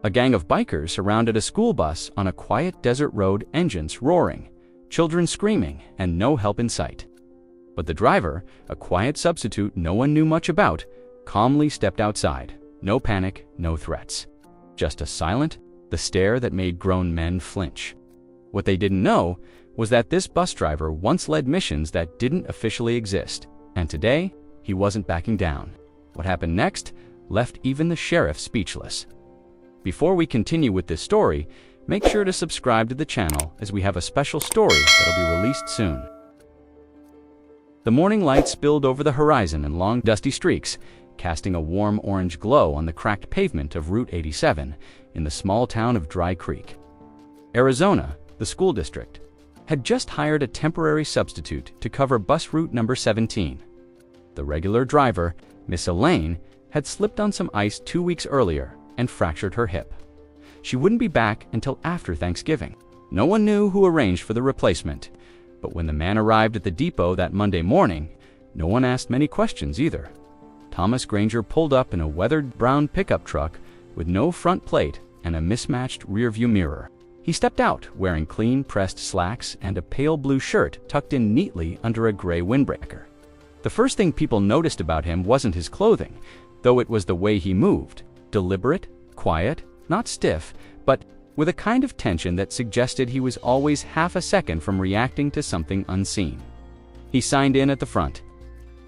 A gang of bikers surrounded a school bus on a quiet desert road, engines roaring, children screaming, and no help in sight. But the driver, a quiet substitute no one knew much about, calmly stepped outside. No panic, no threats. Just a silent, the stare that made grown men flinch. What they didn't know was that this bus driver once led missions that didn't officially exist, and today, he wasn't backing down. What happened next left even the sheriff speechless. Before we continue with this story, make sure to subscribe to the channel as we have a special story that'll be released soon. The morning light spilled over the horizon in long, dusty streaks, casting a warm orange glow on the cracked pavement of Route 87 in the small town of Dry Creek. Arizona, the school district, had just hired a temporary substitute to cover bus route number 17. The regular driver, Miss Elaine, had slipped on some ice 2 weeks earlier and fractured her hip. She wouldn't be back until after Thanksgiving. No one knew who arranged for the replacement, but when the man arrived at the depot that Monday morning, no one asked many questions either. Thomas Granger pulled up in a weathered brown pickup truck with no front plate and a mismatched rearview mirror. He stepped out wearing clean pressed slacks and a pale blue shirt tucked in neatly under a gray windbreaker. The first thing people noticed about him wasn't his clothing, though it was the way he moved. Deliberate, quiet, not stiff, but with a kind of tension that suggested he was always half a second from reacting to something unseen. He signed in at the front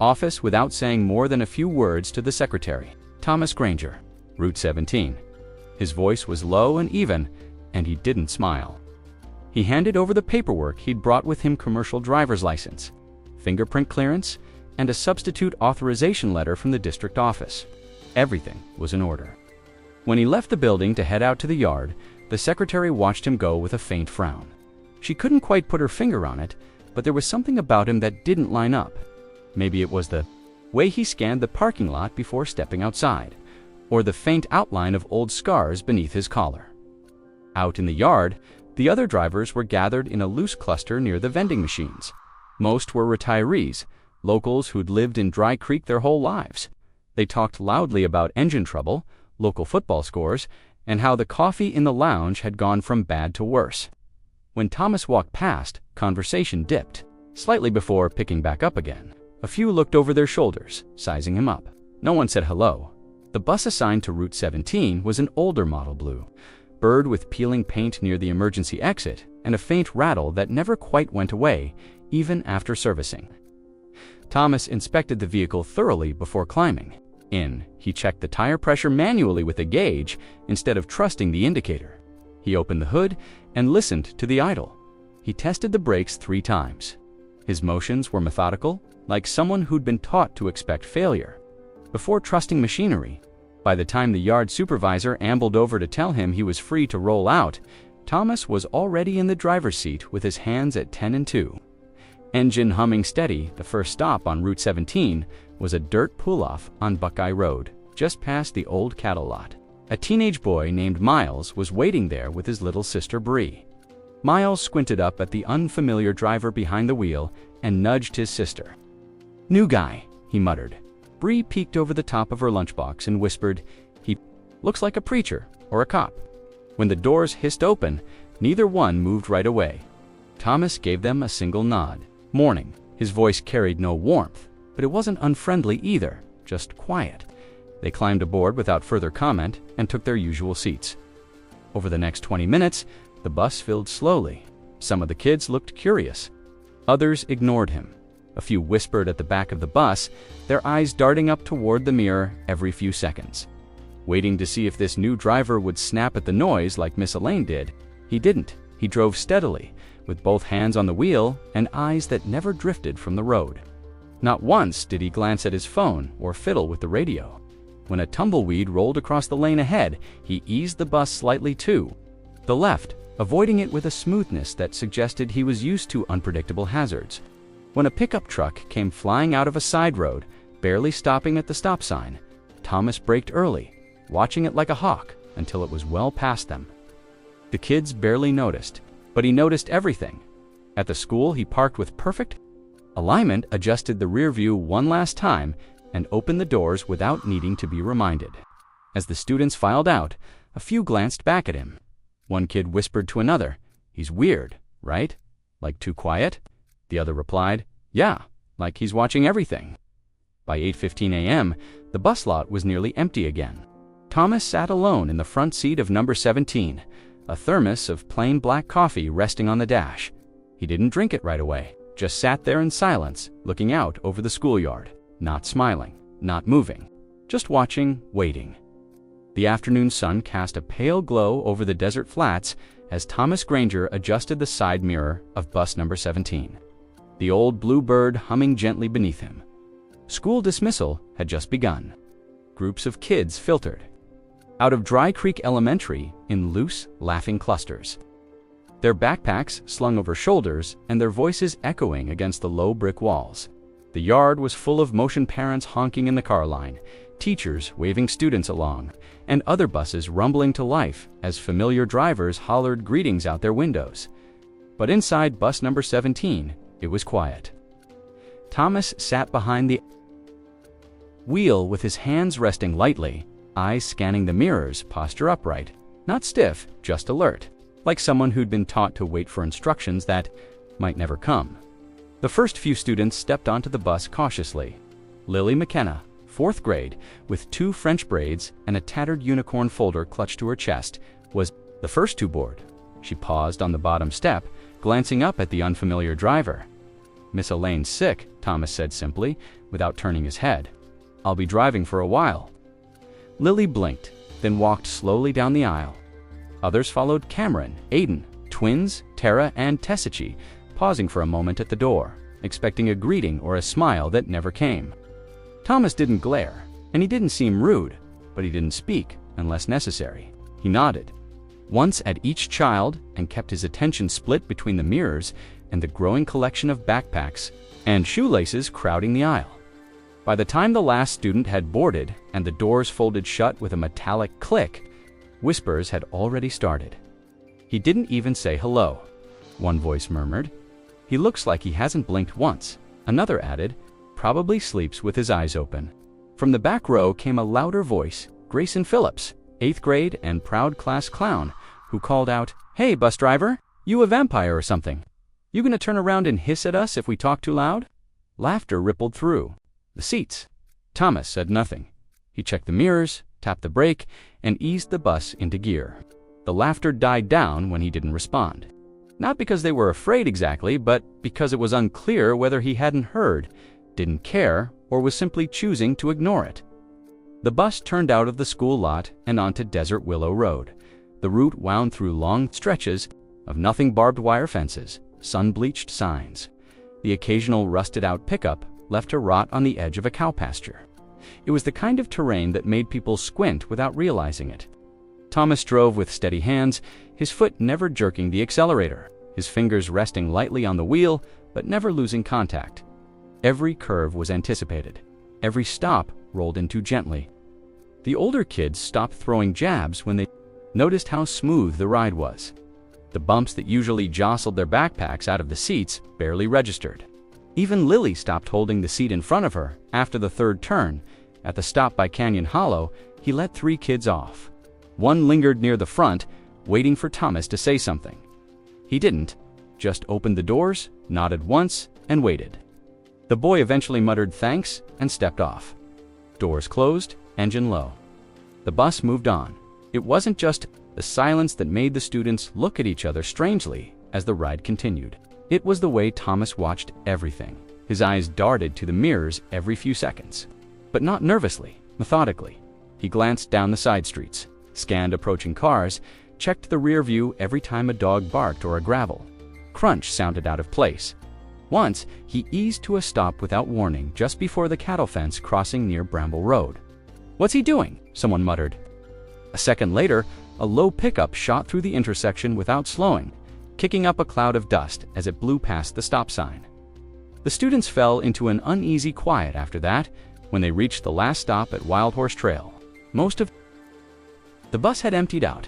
office without saying more than a few words to the secretary. Thomas Granger, Route 17. His voice was low and even, and he didn't smile. He handed over the paperwork he'd brought with him: commercial driver's license, fingerprint clearance, and a substitute authorization letter from the district office. Everything was in order. When he left the building to head out to the yard, the secretary watched him go with a faint frown. She couldn't quite put her finger on it, but there was something about him that didn't line up. Maybe it was the way he scanned the parking lot before stepping outside, or the faint outline of old scars beneath his collar. Out in the yard, the other drivers were gathered in a loose cluster near the vending machines. Most were retirees, locals who'd lived in Dry Creek their whole lives. They talked loudly about engine trouble, local football scores, and how the coffee in the lounge had gone from bad to worse. When Thomas walked past, conversation dipped, slightly before picking back up again. A few looked over their shoulders, sizing him up. No one said hello. The bus assigned to Route 17 was an older model blue, bird with peeling paint near the emergency exit and a faint rattle that never quite went away, even after servicing. Thomas inspected the vehicle thoroughly before climbing in. He checked the tire pressure manually with a gauge instead of trusting the indicator. He opened the hood and listened to the idle. He tested the brakes 3 times. His motions were methodical, like someone who'd been taught to expect failure. Before trusting machinery, by the time the yard supervisor ambled over to tell him he was free to roll out, Thomas was already in the driver's seat with his hands at 10 and 2. Engine humming steady, the first stop on Route 17 was a dirt pull-off on Buckeye Road, just past the old cattle lot. A teenage boy named Miles was waiting there with his little sister Bree. Miles squinted up at the unfamiliar driver behind the wheel and nudged his sister. "New guy," he muttered. Bree peeked over the top of her lunchbox and whispered, "He looks like a preacher or a cop." When the doors hissed open, neither one moved right away. Thomas gave them a single nod. "Morning." His voice carried no warmth, but it wasn't unfriendly either, just quiet. They climbed aboard without further comment and took their usual seats. Over the next 20 minutes, the bus filled slowly. Some of the kids looked curious. Others ignored him. A few whispered at the back of the bus, their eyes darting up toward the mirror every few seconds. Waiting to see if this new driver would snap at the noise like Miss Elaine did, he didn't. He drove steadily, with both hands on the wheel and eyes that never drifted from the road. Not once did he glance at his phone or fiddle with the radio. When a tumbleweed rolled across the lane ahead, he eased the bus slightly to the left, avoiding it with a smoothness that suggested he was used to unpredictable hazards. When a pickup truck came flying out of a side road, barely stopping at the stop sign, Thomas braked early, watching it like a hawk until it was well past them. The kids barely noticed, but he noticed everything. At the school, he parked with perfect alignment, adjusted the rear view one last time, and opened the doors without needing to be reminded. As the students filed out, A few glanced back at him. One kid whispered to another, "He's weird, right? Like too quiet?" The other replied, "Yeah, like he's watching everything." By 8:15 a.m., the bus lot was nearly empty again. Thomas sat alone in the front seat of number 17, a thermos of plain black coffee resting on the dash. He didn't drink it right away, just sat there in silence, looking out over the schoolyard, not smiling, not moving, just watching, waiting. The afternoon sun cast a pale glow over the desert flats as Thomas Granger adjusted the side mirror of bus number 17, the old blue bird humming gently beneath him. School dismissal had just begun. Groups of kids filtered out of Dry Creek Elementary in loose, laughing clusters, their backpacks slung over shoulders and their voices echoing against the low brick walls. The yard was full of motion parents honking in the car line, teachers waving students along, and other buses rumbling to life as familiar drivers hollered greetings out their windows. But inside bus number 17, it was quiet. Thomas sat behind the wheel with his hands resting lightly, eyes scanning the mirrors, posture upright, not stiff, just alert, like someone who'd been taught to wait for instructions that might never come. The first few students stepped onto the bus cautiously. Lily McKenna, 4th grade, with 2 French braids and a tattered unicorn folder clutched to her chest, was the first to board. She paused on the bottom step, glancing up at the unfamiliar driver. "Miss Elaine's sick," Thomas said simply, without turning his head. "I'll be driving for a while." Lily blinked, then walked slowly down the aisle. Others followed: Cameron, Aiden, twins, Tara and Tessici, pausing for a moment at the door, expecting a greeting or a smile that never came. Thomas didn't glare, and he didn't seem rude, but he didn't speak unless necessary. He nodded once at each child and kept his attention split between the mirrors and the growing collection of backpacks and shoelaces crowding the aisle. By the time the last student had boarded and the doors folded shut with a metallic click, whispers had already started. "He didn't even say hello," one voice murmured. "He looks like he hasn't blinked once," another added. "Probably sleeps with his eyes open." From the back row came a louder voice, Grayson Phillips, 8th grade and proud class clown, who called out, "Hey, bus driver, you a vampire or something? You gonna turn around and hiss at us if we talk too loud?" Laughter rippled through the seats. Thomas said nothing. He checked the mirrors, tapped the brake, and eased the bus into gear. The laughter died down when he didn't respond. Not because they were afraid exactly, but because it was unclear whether he hadn't heard, didn't care, or was simply choosing to ignore it. The bus turned out of the school lot and onto Desert Willow Road. The route wound through long stretches of nothing barbed wire fences, sun-bleached signs. The occasional rusted-out pickup left to rot on the edge of a cow pasture. It was the kind of terrain that made people squint without realizing it. Thomas drove with steady hands, his foot never jerking the accelerator, his fingers resting lightly on the wheel, but never losing contact. Every curve was anticipated. Every stop rolled in too gently. The older kids stopped throwing jabs when they noticed how smooth the ride was. The bumps that usually jostled their backpacks out of the seats barely registered. Even Lily stopped holding the seat in front of her after the third turn. At the stop by Canyon Hollow, he let 3 kids off. One lingered near the front, waiting for Thomas to say something. He didn't, just opened the doors, nodded once, and waited. The boy eventually muttered thanks and stepped off. Doors closed, engine low. The bus moved on. It wasn't just the silence that made the students look at each other strangely as the ride continued. It was the way Thomas watched everything. His eyes darted to the mirrors every few seconds. But not nervously, methodically. He glanced down the side streets, scanned approaching cars, checked the rear view every time a dog barked or a gravel crunch sounded out of place. Once, he eased to a stop without warning just before the cattle fence crossing near Bramble Road. "What's he doing?" someone muttered. A second later, a low pickup shot through the intersection without slowing, kicking up a cloud of dust as it blew past the stop sign. The students fell into an uneasy quiet after that when they reached the last stop at Wild Horse Trail. Most of the bus had emptied out.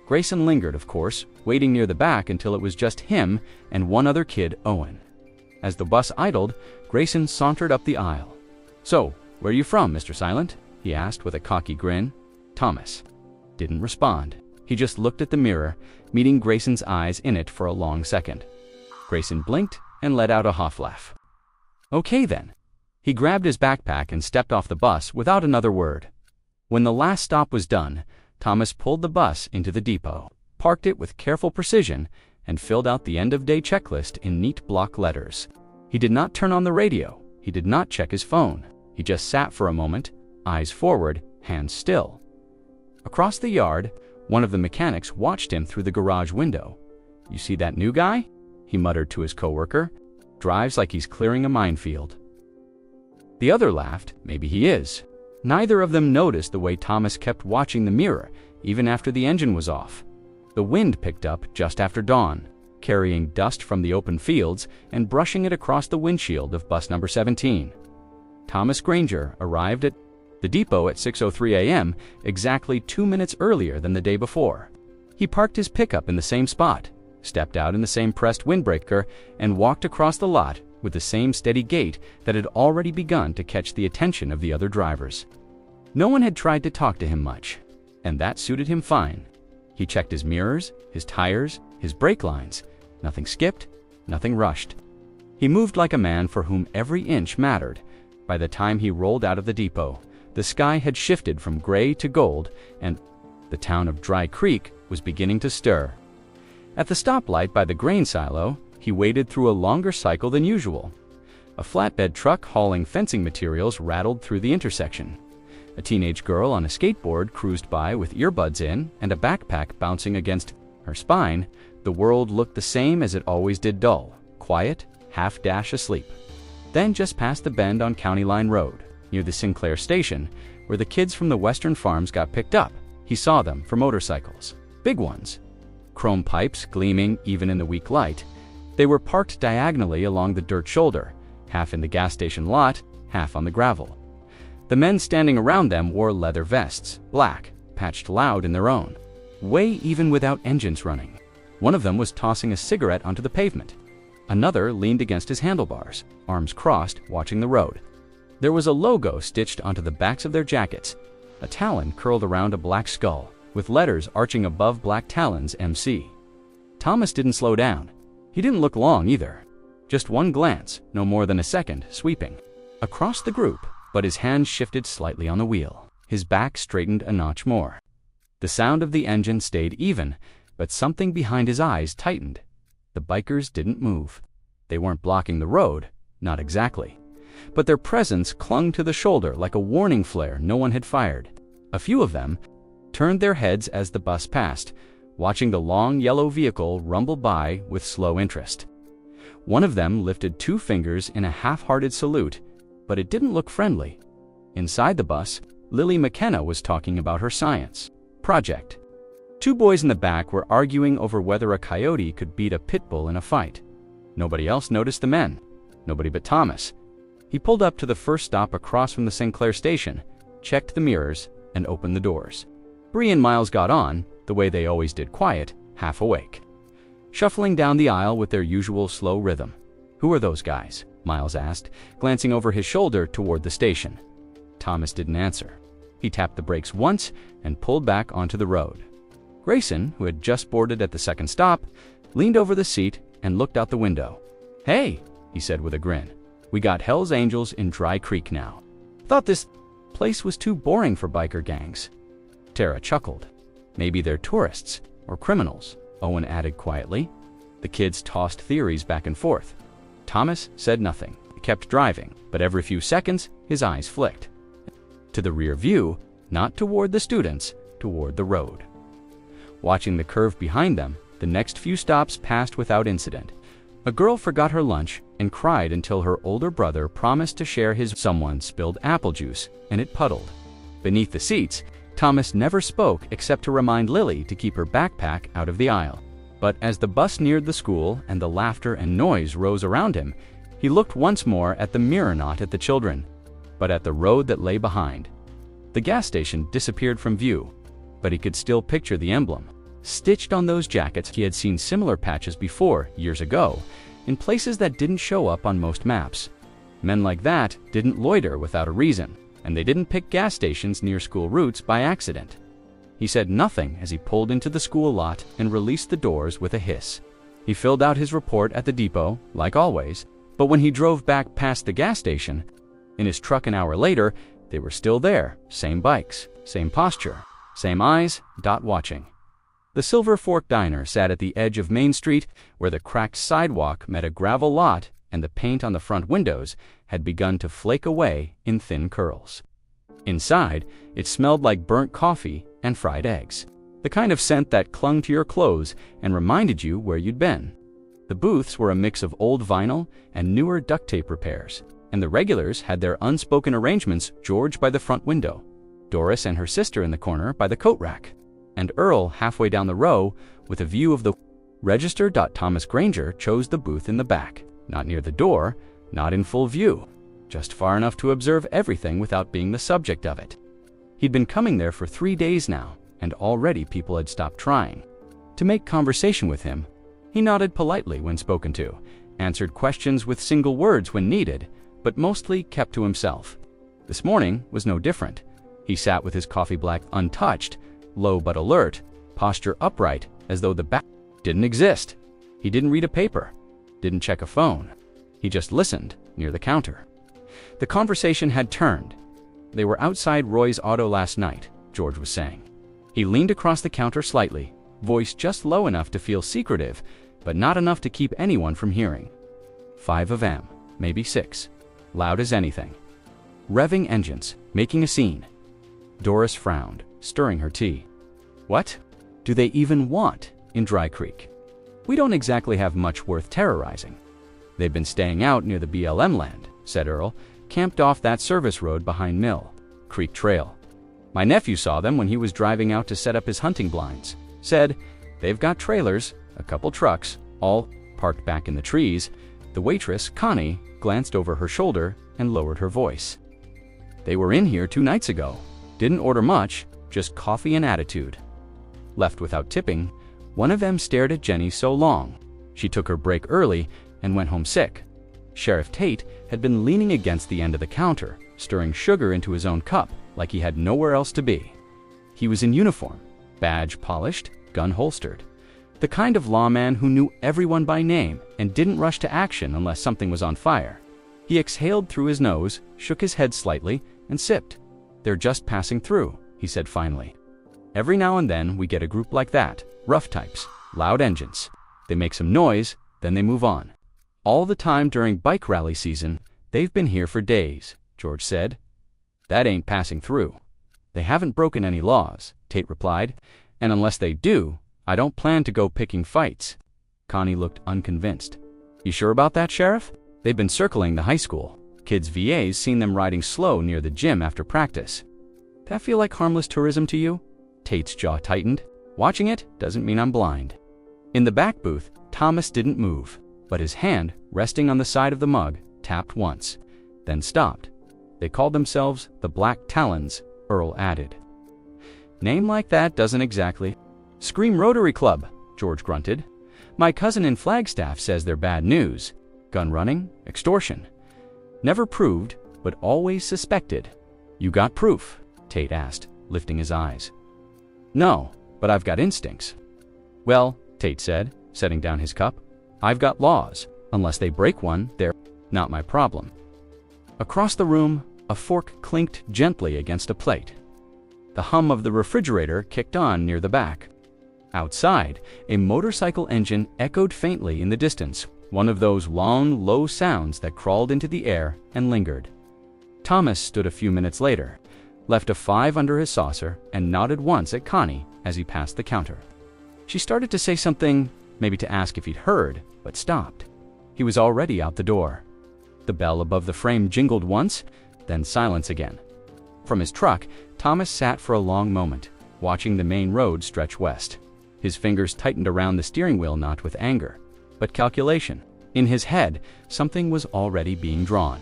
Grayson lingered, of course, waiting near the back until it was just him and one other kid, Owen. As the bus idled, Grayson sauntered up the aisle. "So, where are you from, Mr. Silent?" he asked with a cocky grin. "Thomas." didn't respond. He just looked at the mirror, meeting Grayson's eyes in it for a long second. Grayson blinked and let out a half laugh. Okay then. He grabbed his backpack and stepped off the bus without another word. When the last stop was done, Thomas pulled the bus into the depot, parked it with careful precision, and filled out the end-of-day checklist in neat block letters. He did not turn on the radio. He did not check his phone. He just sat for a moment, eyes forward, hands still. Across the yard, one of the mechanics watched him through the garage window. "You see that new guy?" he muttered to his coworker. "Drives like he's clearing a minefield." The other laughed. Maybe he is. Neither of them noticed the way Thomas kept watching the mirror, even after the engine was off. The wind picked up just after dawn, carrying dust from the open fields and brushing it across the windshield of bus number 17. Thomas Granger arrived at the depot at 6:03 a.m., exactly 2 minutes earlier than the day before. He parked his pickup in the same spot, stepped out in the same pressed windbreaker, and walked across the lot with the same steady gait that had already begun to catch the attention of the other drivers. No one had tried to talk to him much, and that suited him fine. He checked his mirrors, his tires, his brake lines. Nothing skipped, nothing rushed. He moved like a man for whom every inch mattered. By the time he rolled out of the depot, the sky had shifted from gray to gold, and the town of Dry Creek was beginning to stir. At the stoplight by the grain silo, he waded through a longer cycle than usual. A flatbed truck hauling fencing materials rattled through the intersection. A teenage girl on a skateboard cruised by with earbuds in and a backpack bouncing against her spine. The world looked the same as it always did, dull, quiet, half-dash asleep. Then just past the bend on County Line Road, near the Sinclair station, where the kids from the western farms got picked up, he saw them for motorcycles. Big ones. Chrome pipes gleaming even in the weak light. They were parked diagonally along the dirt shoulder, half in the gas station lot, half on the gravel. The men standing around them wore leather vests, black, patched loud in their own way even without engines running. One of them was tossing a cigarette onto the pavement. Another leaned against his handlebars, arms crossed, watching the road. There was a logo stitched onto the backs of their jackets, a talon curled around a black skull, with letters arching above black talons, MC. Thomas didn't slow down. He didn't look long either. Just one glance, no more than a second, sweeping across the group, but his hands shifted slightly on the wheel. His back straightened a notch more. The sound of the engine stayed even, but something behind his eyes tightened. The bikers didn't move. They weren't blocking the road, not exactly. But their presence clung to the shoulder like a warning flare no one had fired. A few of them turned their heads as the bus passed, watching the long yellow vehicle rumble by with slow interest. One of them lifted 2 fingers in a half-hearted salute, but it didn't look friendly. Inside the bus, Lily McKenna was talking about her science project. 2 boys in the back were arguing over whether a coyote could beat a pit bull in a fight. Nobody else noticed the men. Nobody but Thomas. He pulled up to the first stop across from the Sinclair station, checked the mirrors, and opened the doors. Bree and Miles got on, the way they always did, quiet, half awake, shuffling down the aisle with their usual slow rhythm. "Who are those guys?" Miles asked, glancing over his shoulder toward the station. Thomas didn't answer. He tapped the brakes once and pulled back onto the road. Grayson, who had just boarded at the second stop, leaned over the seat and looked out the window. "Hey," he said with a grin. "We got Hell's Angels in Dry Creek now. Thought this place was too boring for biker gangs." Tara chuckled. "Maybe they're tourists or criminals," Owen added quietly. The kids tossed theories back and forth. Thomas said nothing. He kept driving, but every few seconds his eyes flicked to the rear view, not toward the students, toward the road. Watching the curve behind them, the next few stops passed without incident. A girl forgot her lunch and cried until her older brother promised to share his. Someone spilled apple juice, and it puddled. Beneath the seats, Thomas never spoke except to remind Lily to keep her backpack out of the aisle. But as the bus neared the school and the laughter and noise rose around him, he looked once more at the mirror, not at the children, but at the road that lay behind. The gas station disappeared from view, but he could still picture the emblem. Stitched on those jackets, he had seen similar patches before, years ago, in places that didn't show up on most maps. Men like that didn't loiter without a reason, and they didn't pick gas stations near school routes by accident. He said nothing as he pulled into the school lot and released the doors with a hiss. He filled out his report at the depot, like always, but when he drove back past the gas station, in his truck an hour later, they were still there, same bikes, same posture, same eyes, watching. The Silver Fork Diner sat at the edge of Main Street, where the cracked sidewalk met a gravel lot and the paint on the front windows had begun to flake away in thin curls. Inside, it smelled like burnt coffee and fried eggs, the kind of scent that clung to your clothes and reminded you where you'd been. The booths were a mix of old vinyl and newer duct tape repairs, and the regulars had their unspoken arrangements George by the front window, Doris and her sister in the corner by the coat rack, and Earl halfway down the row with a view of the register. Thomas Granger chose the booth in the back, not near the door, not in full view, just far enough to observe everything without being the subject of it. He'd been coming there for 3 days now, and already people had stopped trying to make conversation with him. He nodded politely when spoken to, answered questions with single words when needed, but mostly kept to himself. This morning was no different. He sat with his coffee black untouched, low but alert, posture upright as though the back didn't exist. He didn't read a paper, didn't check a phone. He just listened near the counter. The conversation had turned. They were outside Roy's auto last night, George was saying. He leaned across the counter slightly, voice just low enough to feel secretive, but not enough to keep anyone from hearing. 5 of them, maybe 6. Loud as anything. Revving engines, making a scene. Doris frowned, stirring her tea. What do they even want in Dry Creek? We don't exactly have much worth terrorizing. They've been staying out near the BLM land, said Earl, camped off that service road behind Mill Creek Trail. My nephew saw them when he was driving out to set up his hunting blinds. Said, they've got trailers, a couple trucks, all parked back in the trees. The waitress, Connie, glanced over her shoulder and lowered her voice. They were in here 2 nights ago. Didn't order much, just coffee and attitude. Left without tipping, one of them stared at Jenny so long. She took her break early and went home sick. Sheriff Tate had been leaning against the end of the counter, stirring sugar into his own cup like he had nowhere else to be. He was in uniform, badge polished, gun holstered. The kind of lawman who knew everyone by name and didn't rush to action unless something was on fire. He exhaled through his nose, shook his head slightly, and sipped. They're just passing through, he said finally. Every now and then we get a group like that, rough types, loud engines. They make some noise, then they move on. All the time during bike rally season, they've been here for days, George said. That ain't passing through. They haven't broken any laws, Tate replied, and unless they do, I don't plan to go picking fights. Connie looked unconvinced. You sure about that, Sheriff? They've been circling the high school. Kids' VA's seen them riding slow near the gym after practice. That feel like harmless tourism to you? Tate's jaw tightened. Watching it doesn't mean I'm blind. In the back booth, Thomas didn't move, but his hand, resting on the side of the mug, tapped once, then stopped. They called themselves the Black Talons, Earl added. Name like that doesn't exactly. Scream Rotary Club, George grunted. My cousin in Flagstaff says they're bad news. Gun running, extortion. Never proved, but always suspected. You got proof? Tate asked, lifting his eyes. No, but I've got instincts. Well, Tate said, setting down his cup, I've got laws. Unless they break one, they're not my problem. Across the room, a fork clinked gently against a plate. The hum of the refrigerator kicked on near the back. Outside, a motorcycle engine echoed faintly in the distance, one of those long, low sounds that crawled into the air and lingered. Thomas stood a few minutes later, left a 5 under his saucer, and nodded once at Connie as he passed the counter. She started to say something, maybe to ask if he'd heard, but stopped. He was already out the door. The bell above the frame jingled once, then silence again. From his truck, Thomas sat for a long moment, watching the main road stretch west. His fingers tightened around the steering wheel, not with anger, but calculation. In his head, something was already being drawn.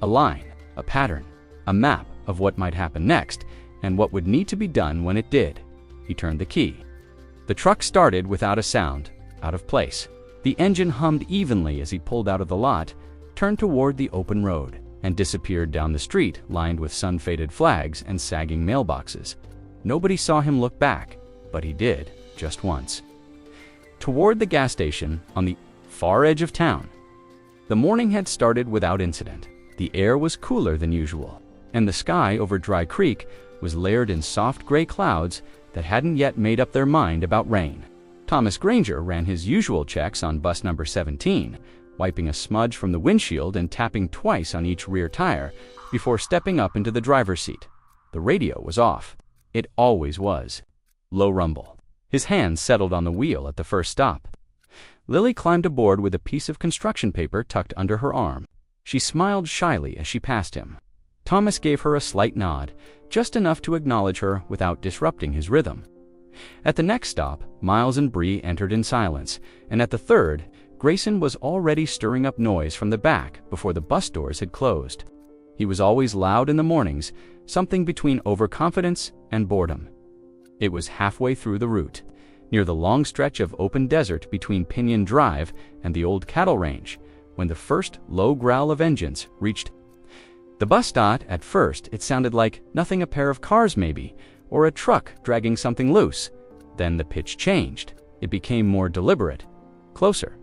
A line, a pattern, a map of what might happen next, and what would need to be done when it did. He turned the key. The truck started without a sound, out of place. The engine hummed evenly as he pulled out of the lot, turned toward the open road, and disappeared down the street lined with sun-faded flags and sagging mailboxes. Nobody saw him look back, but he did, just once. Toward the gas station on the far edge of town. The morning had started without incident. The air was cooler than usual, and the sky over Dry Creek was layered in soft gray clouds that hadn't yet made up their mind about rain. Thomas Granger ran his usual checks on bus number 17, wiping a smudge from the windshield and tapping twice on each rear tire before stepping up into the driver's seat. The radio was off. It always was. Low rumble. His hands settled on the wheel at the first stop. Lily climbed aboard with a piece of construction paper tucked under her arm. She smiled shyly as she passed him. Thomas gave her a slight nod, just enough to acknowledge her without disrupting his rhythm. At the next stop, Miles and Bree entered in silence, and at the third, Grayson was already stirring up noise from the back before the bus doors had closed. He was always loud in the mornings, something between overconfidence and boredom. It was halfway through the route, near the long stretch of open desert between Pinion Drive and the old cattle range, when the first low growl of engines reached. The bus stopped. At first, it sounded like nothing, a pair of cars maybe, or a truck dragging something loose. Then the pitch changed. It became more deliberate. Closer.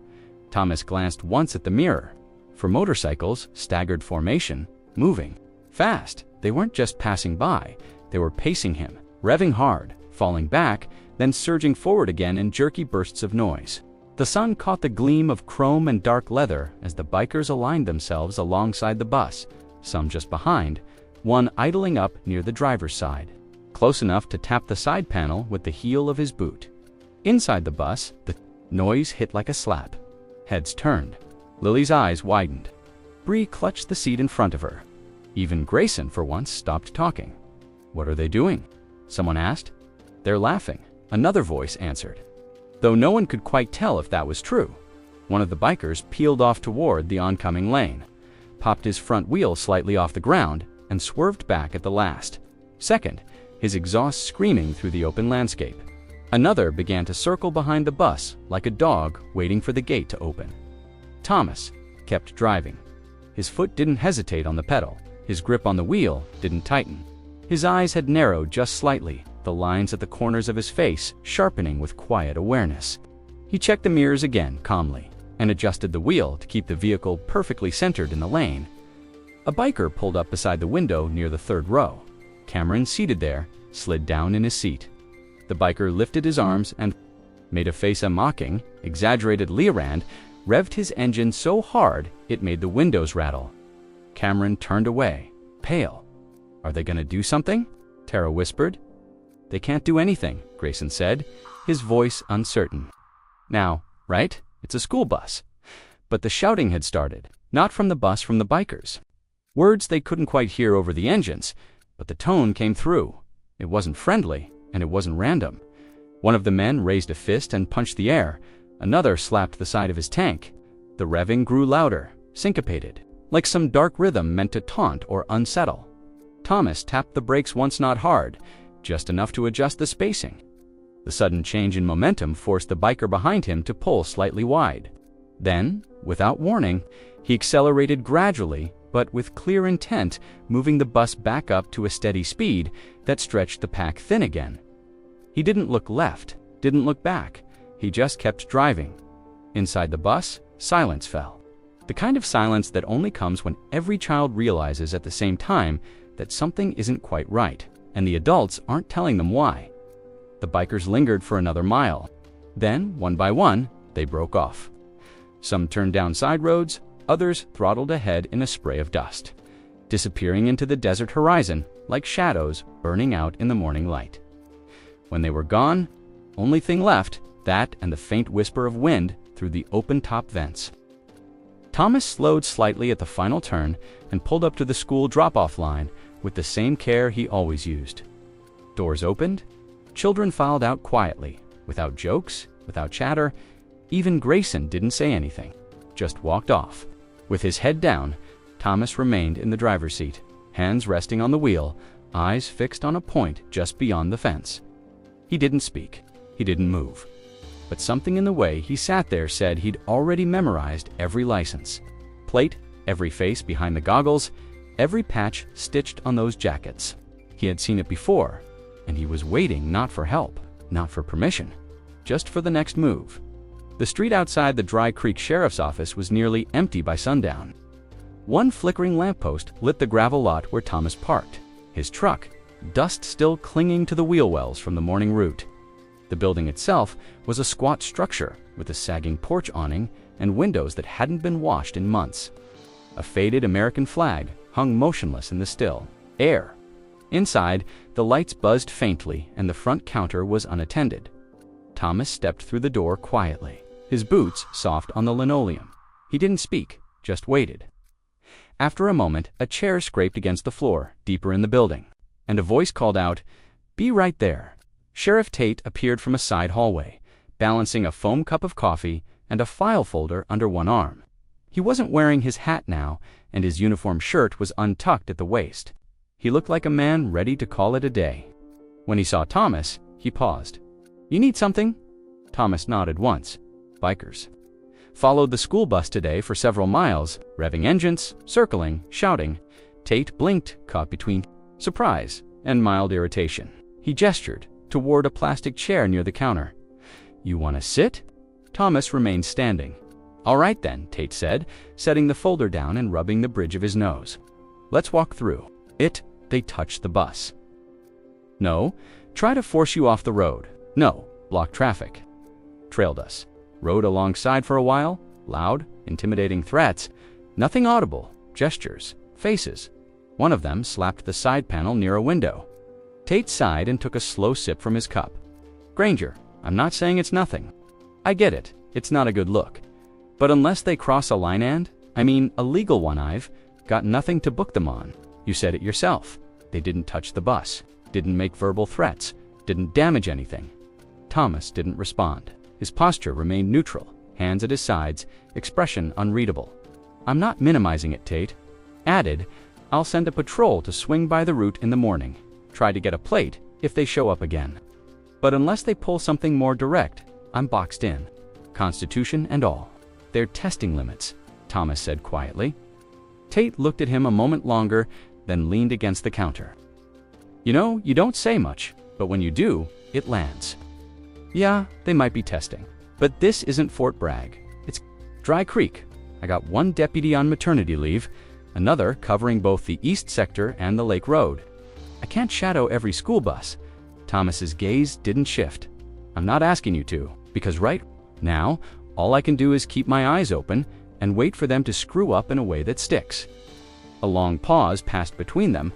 Thomas glanced once at the mirror. For motorcycles, staggered formation, moving. Fast. They weren't just passing by. They were pacing him, revving hard, falling back, then surging forward again in jerky bursts of noise. The sun caught the gleam of chrome and dark leather as the bikers aligned themselves alongside the bus, some just behind, one idling up near the driver's side, close enough to tap the side panel with the heel of his boot. Inside the bus, the noise hit like a slap. Heads turned. Lily's eyes widened. Bree clutched the seat in front of her. Even Grayson, for once, stopped talking. "What are they doing?" someone asked. "They're laughing," another voice answered. Though no one could quite tell if that was true. One of the bikers peeled off toward the oncoming lane, popped his front wheel slightly off the ground, and swerved back at the last second, his exhaust screaming through the open landscape. Another began to circle behind the bus like a dog waiting for the gate to open. Thomas kept driving. His foot didn't hesitate on the pedal. His grip on the wheel didn't tighten. His eyes had narrowed just slightly, the lines at the corners of his face sharpening with quiet awareness. He checked the mirrors again calmly and adjusted the wheel to keep the vehicle perfectly centered in the lane. A biker pulled up beside the window near the third row. Cameron, seated there, slid down in his seat. The biker lifted his arms and made a face a mocking, exaggerated Leorand, revved his engine so hard it made the windows rattle. Cameron turned away, pale. "Are they going to do something?" Tara whispered. "They can't do anything," Grayson said, his voice uncertain. "Now, right? It's a school bus." But the shouting had started, not from the bus, from the bikers. Words they couldn't quite hear over the engines, but the tone came through. It wasn't friendly, and it wasn't random. One of the men raised a fist and punched the air. Another slapped the side of his tank. The revving grew louder, syncopated, like some dark rhythm meant to taunt or unsettle. Thomas tapped the brakes once, not hard, just enough to adjust the spacing. The sudden change in momentum forced the biker behind him to pull slightly wide. Then, without warning, he accelerated gradually, but with clear intent, moving the bus back up to a steady speed that stretched the pack thin again. He didn't look left, didn't look back. He just kept driving. Inside the bus, silence fell. The kind of silence that only comes when every child realizes at the same time that something isn't quite right, and the adults aren't telling them why. The bikers lingered for another mile. Then, one by one, they broke off. Some turned down side roads, others throttled ahead in a spray of dust, disappearing into the desert horizon like shadows burning out in the morning light. When they were gone, only thing left, that and the faint whisper of wind through the open top vents. Thomas slowed slightly at the final turn and pulled up to the school drop-off line with the same care he always used. Doors opened. Children filed out quietly, without jokes, without chatter. Even Grayson didn't say anything, just walked off. With his head down, Thomas remained in the driver's seat, hands resting on the wheel, eyes fixed on a point just beyond the fence. He didn't speak. He didn't move. But something in the way he sat there said he'd already memorized every license plate, every face behind the goggles, every patch stitched on those jackets. He had seen it before, and he was waiting not for help, not for permission, just for the next move. The street outside the Dry Creek Sheriff's Office was nearly empty by sundown. One flickering lamppost lit the gravel lot where Thomas parked, his truck, dust still clinging to the wheel wells from the morning route. The building itself was a squat structure with a sagging porch awning and windows that hadn't been washed in months. A faded American flag hung motionless in the still air. Inside, the lights buzzed faintly and the front counter was unattended. Thomas stepped through the door quietly, his boots soft on the linoleum. He didn't speak, just waited. After a moment, a chair scraped against the floor, deeper in the building, and a voice called out, "Be right there." Sheriff Tate appeared from a side hallway, balancing a foam cup of coffee and a file folder under one arm. He wasn't wearing his hat now, and his uniform shirt was untucked at the waist. He looked like a man ready to call it a day. When he saw Thomas, he paused. "You need something?" Thomas nodded once. "Bikers." Followed the school bus today for several miles, revving engines, circling, shouting. Tate blinked, caught between surprise and mild irritation. He gestured toward a plastic chair near the counter. "You want to sit?" Thomas remained standing. "All right then," Tate said, setting the folder down and rubbing the bridge of his nose. "Let's walk through." They touched the bus. "No, try to force you off the road." "No, block traffic." Trailed us. Rode alongside for a while, loud, intimidating threats. Nothing audible, gestures, faces. One of them slapped the side panel near a window. Tate sighed and took a slow sip from his cup. "Granger, I'm not saying it's nothing. I get it, it's not a good look. But unless they cross a line a legal one, I've got nothing to book them on. You said it yourself. They didn't touch the bus, didn't make verbal threats, didn't damage anything." Thomas didn't respond. His posture remained neutral, hands at his sides, expression unreadable. "I'm not minimizing it," Tate added. "I'll send a patrol to swing by the route in the morning, try to get a plate if they show up again. But unless they pull something more direct, I'm boxed in. Constitution and all. They're testing limits," Thomas said quietly. Tate looked at him a moment longer, then leaned against the counter. "You know, you don't say much, but when you do, it lands. Yeah, they might be testing, but this isn't Fort Bragg. It's Dry Creek. I got one deputy on maternity leave, another covering both the east sector and the Lake Road. I can't shadow every school bus." Thomas's gaze didn't shift. "I'm not asking you to, because right now, all I can do is keep my eyes open and wait for them to screw up in a way that sticks." A long pause passed between them.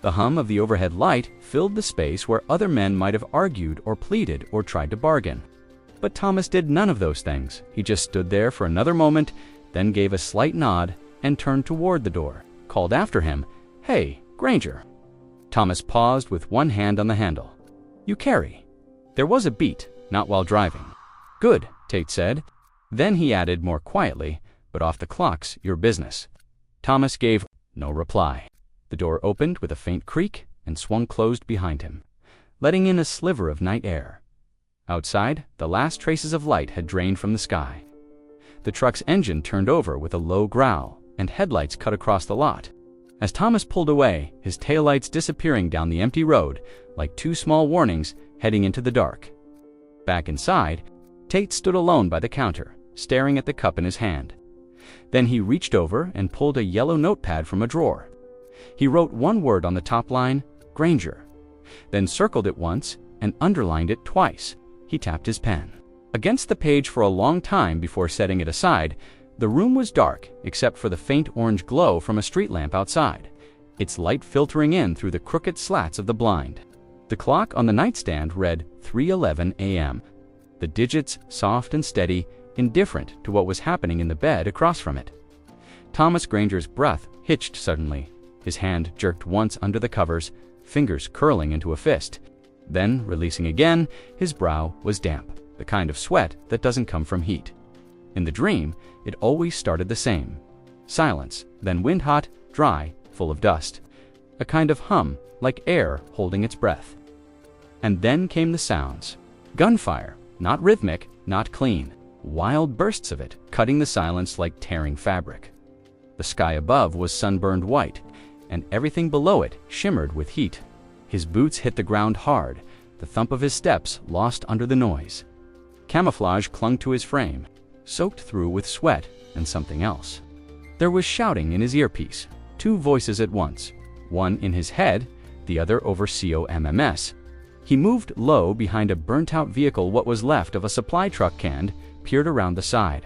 The hum of the overhead light filled the space where other men might have argued or pleaded or tried to bargain. But Thomas did none of those things. He just stood there for another moment, then gave a slight nod and turned toward the door, called after him, "Hey, Granger." Thomas paused with one hand on the handle. "You carry." There was a beat, not while driving. "Good," Tate said. Then he added more quietly, "But off the clock's your business." Thomas gave no reply. The door opened with a faint creak and swung closed behind him, letting in a sliver of night air. Outside, the last traces of light had drained from the sky. The truck's engine turned over with a low growl, and headlights cut across the lot. As Thomas pulled away, his taillights disappearing down the empty road like two small warnings heading into the dark. Back inside, Tate stood alone by the counter, staring at the cup in his hand. Then he reached over and pulled a yellow notepad from a drawer. He wrote one word on the top line, "Granger," then circled it once and underlined it twice. He tapped his pen against the page for a long time before setting it aside. The room was dark except for the faint orange glow from a street lamp outside, its light filtering in through the crooked slats of the blind. The clock on the nightstand read 3:11 a.m., the digits soft and steady, indifferent to what was happening in the bed across from it. Thomas Granger's breath hitched suddenly. His hand jerked once under the covers, fingers curling into a fist. Then, releasing again, his brow was damp, the kind of sweat that doesn't come from heat. In the dream, it always started the same. Silence, then wind-hot, dry, full of dust. A kind of hum, like air holding its breath. And then came the sounds. Gunfire, not rhythmic, not clean. Wild bursts of it, cutting the silence like tearing fabric. The sky above was sunburned white, and everything below it shimmered with heat. His boots hit the ground hard, the thump of his steps lost under the noise. Camouflage clung to his frame, soaked through with sweat and something else. There was shouting in his earpiece, two voices at once, one in his head, the other over COMMS. He moved low behind a burnt-out vehicle. What was left of a supply truck canned, peered around the side.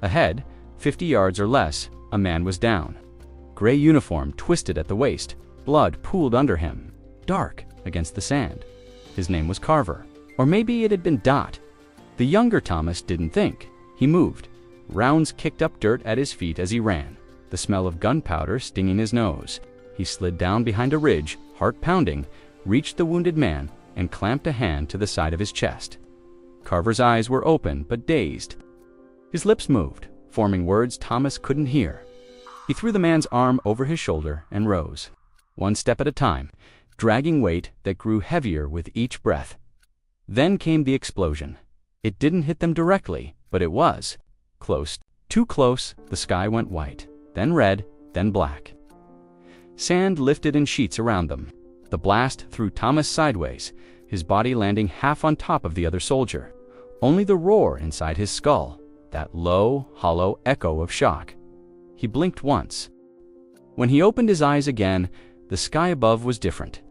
Ahead, 50 yards or less, a man was down. Gray uniform twisted at the waist, blood pooled under him, dark against the sand. His name was Carver, or maybe it had been Dot. The younger Thomas didn't think. He moved. Rounds kicked up dirt at his feet as he ran, the smell of gunpowder stinging his nose. He slid down behind a ridge, heart pounding, reached the wounded man, and clamped a hand to the side of his chest. Carver's eyes were open but dazed. His lips moved, forming words Thomas couldn't hear. He threw the man's arm over his shoulder and rose, one step at a time, dragging weight that grew heavier with each breath. Then came the explosion. It didn't hit them directly, but it was close. Too close, the sky went white, then red, then black. Sand lifted in sheets around them. The blast threw Thomas sideways, his body landing half on top of the other soldier. Only the roar inside his skull, that low, hollow echo of shock. He blinked once. When he opened his eyes again, the sky above was different.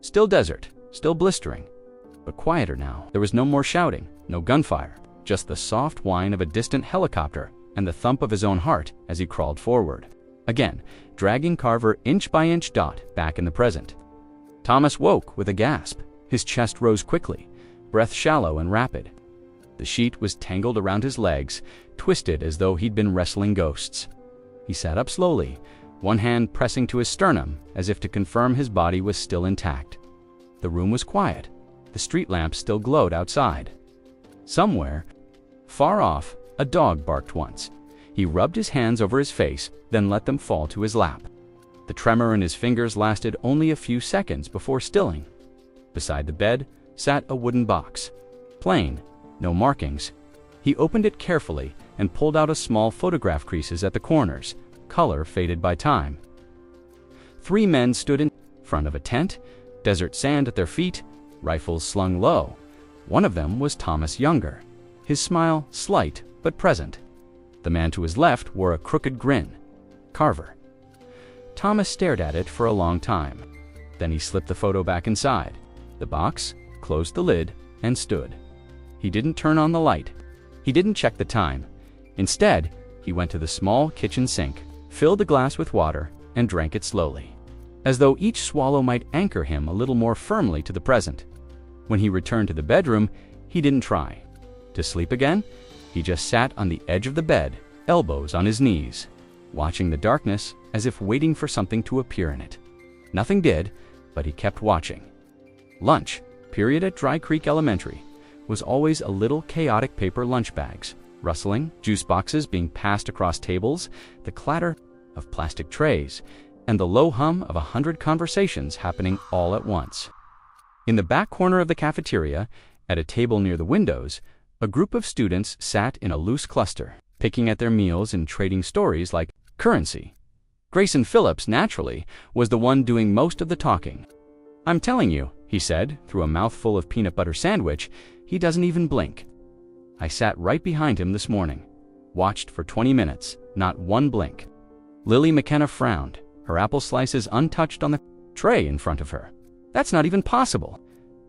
Still desert, still blistering, but quieter now. There was no more shouting, no gunfire, just the soft whine of a distant helicopter and the thump of his own heart as he crawled forward, again dragging Carver inch by inch Dot back in the present. Thomas woke with a gasp. His chest rose quickly, breath shallow and rapid. The sheet was tangled around his legs, twisted as though he'd been wrestling ghosts. He sat up slowly, one hand pressing to his sternum as if to confirm his body was still intact. The room was quiet. The street lamps still glowed outside. Somewhere, far off, a dog barked once. He rubbed his hands over his face, then let them fall to his lap. The tremor in his fingers lasted only a few seconds before stilling. Beside the bed sat a wooden box. Plain, no markings. He opened it carefully and pulled out a small photograph creases at the corners, color faded by time. 3 men stood in front of a tent, desert sand at their feet, rifles slung low. One of them was Thomas Younger, his smile slight but present. The man to his left wore a crooked grin. Carver. Thomas stared at it for a long time. Then he slipped the photo back inside the box, closed the lid, and stood. He didn't turn on the light. He didn't check the time. Instead, he went to the small kitchen sink, filled a glass with water, and drank it slowly, as though each swallow might anchor him a little more firmly to the present. When he returned to the bedroom, he didn't try to sleep again. He just sat on the edge of the bed, elbows on his knees, watching the darkness as if waiting for something to appear in it. Nothing did, but he kept watching. Lunch, period at Dry Creek Elementary, was always a little chaotic. Paper lunch bags, rustling, juice boxes being passed across tables, the clatter of plastic trays, and the low hum of 100 conversations happening all at once. In the back corner of the cafeteria, at a table near the windows, a group of students sat in a loose cluster, picking at their meals and trading stories like currency. Grayson Phillips, naturally, was the one doing most of the talking. "I'm telling you," he said, through a mouthful of peanut butter sandwich, "he doesn't even blink. I sat right behind him this morning. Watched for 20 minutes, not one blink." Lily McKenna frowned, her apple slices untouched on the tray in front of her. "That's not even possible.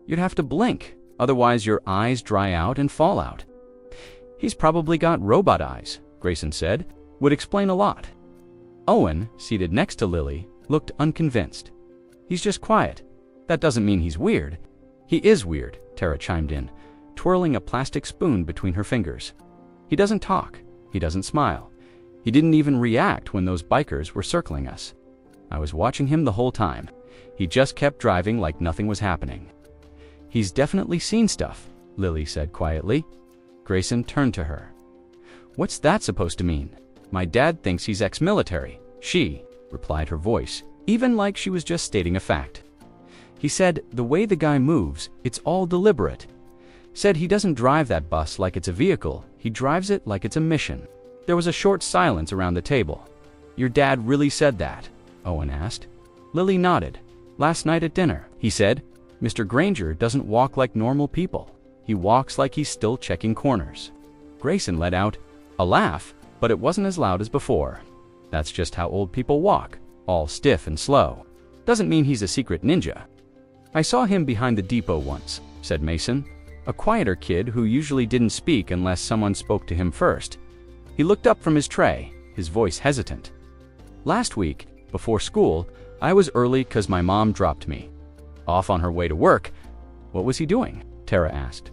You'd have to blink, otherwise your eyes dry out and fall out." "He's probably got robot eyes," Grayson said. "Would explain a lot." Owen, seated next to Lily, looked unconvinced. "He's just quiet. That doesn't mean he's weird." "He is weird," Tara chimed in, twirling a plastic spoon between her fingers. "He doesn't talk. He doesn't smile. He didn't even react when those bikers were circling us. I was watching him the whole time. He just kept driving like nothing was happening." "He's definitely seen stuff," Lily said quietly. Grayson turned to her. "What's that supposed to mean?" "My dad thinks he's ex-military," she replied, her voice even like she was just stating a fact. "He said the way the guy moves, it's all deliberate. Said he doesn't drive that bus like it's a vehicle, he drives it like it's a mission." There was a short silence around the table. "Your dad really said that?" Owen asked. Lily nodded. Last night at dinner, he said, Mr. Granger doesn't walk like normal people. He walks like he's still checking corners. Grayson let out a laugh, but it wasn't as loud as before. That's just how old people walk, all stiff and slow. Doesn't mean he's a secret ninja. I saw him behind the depot once, said Mason, a quieter kid who usually didn't speak unless someone spoke to him first. He looked up from his tray, his voice hesitant. Last week, before school, I was early 'cause my mom dropped me off on her way to work. What was he doing? Tara asked.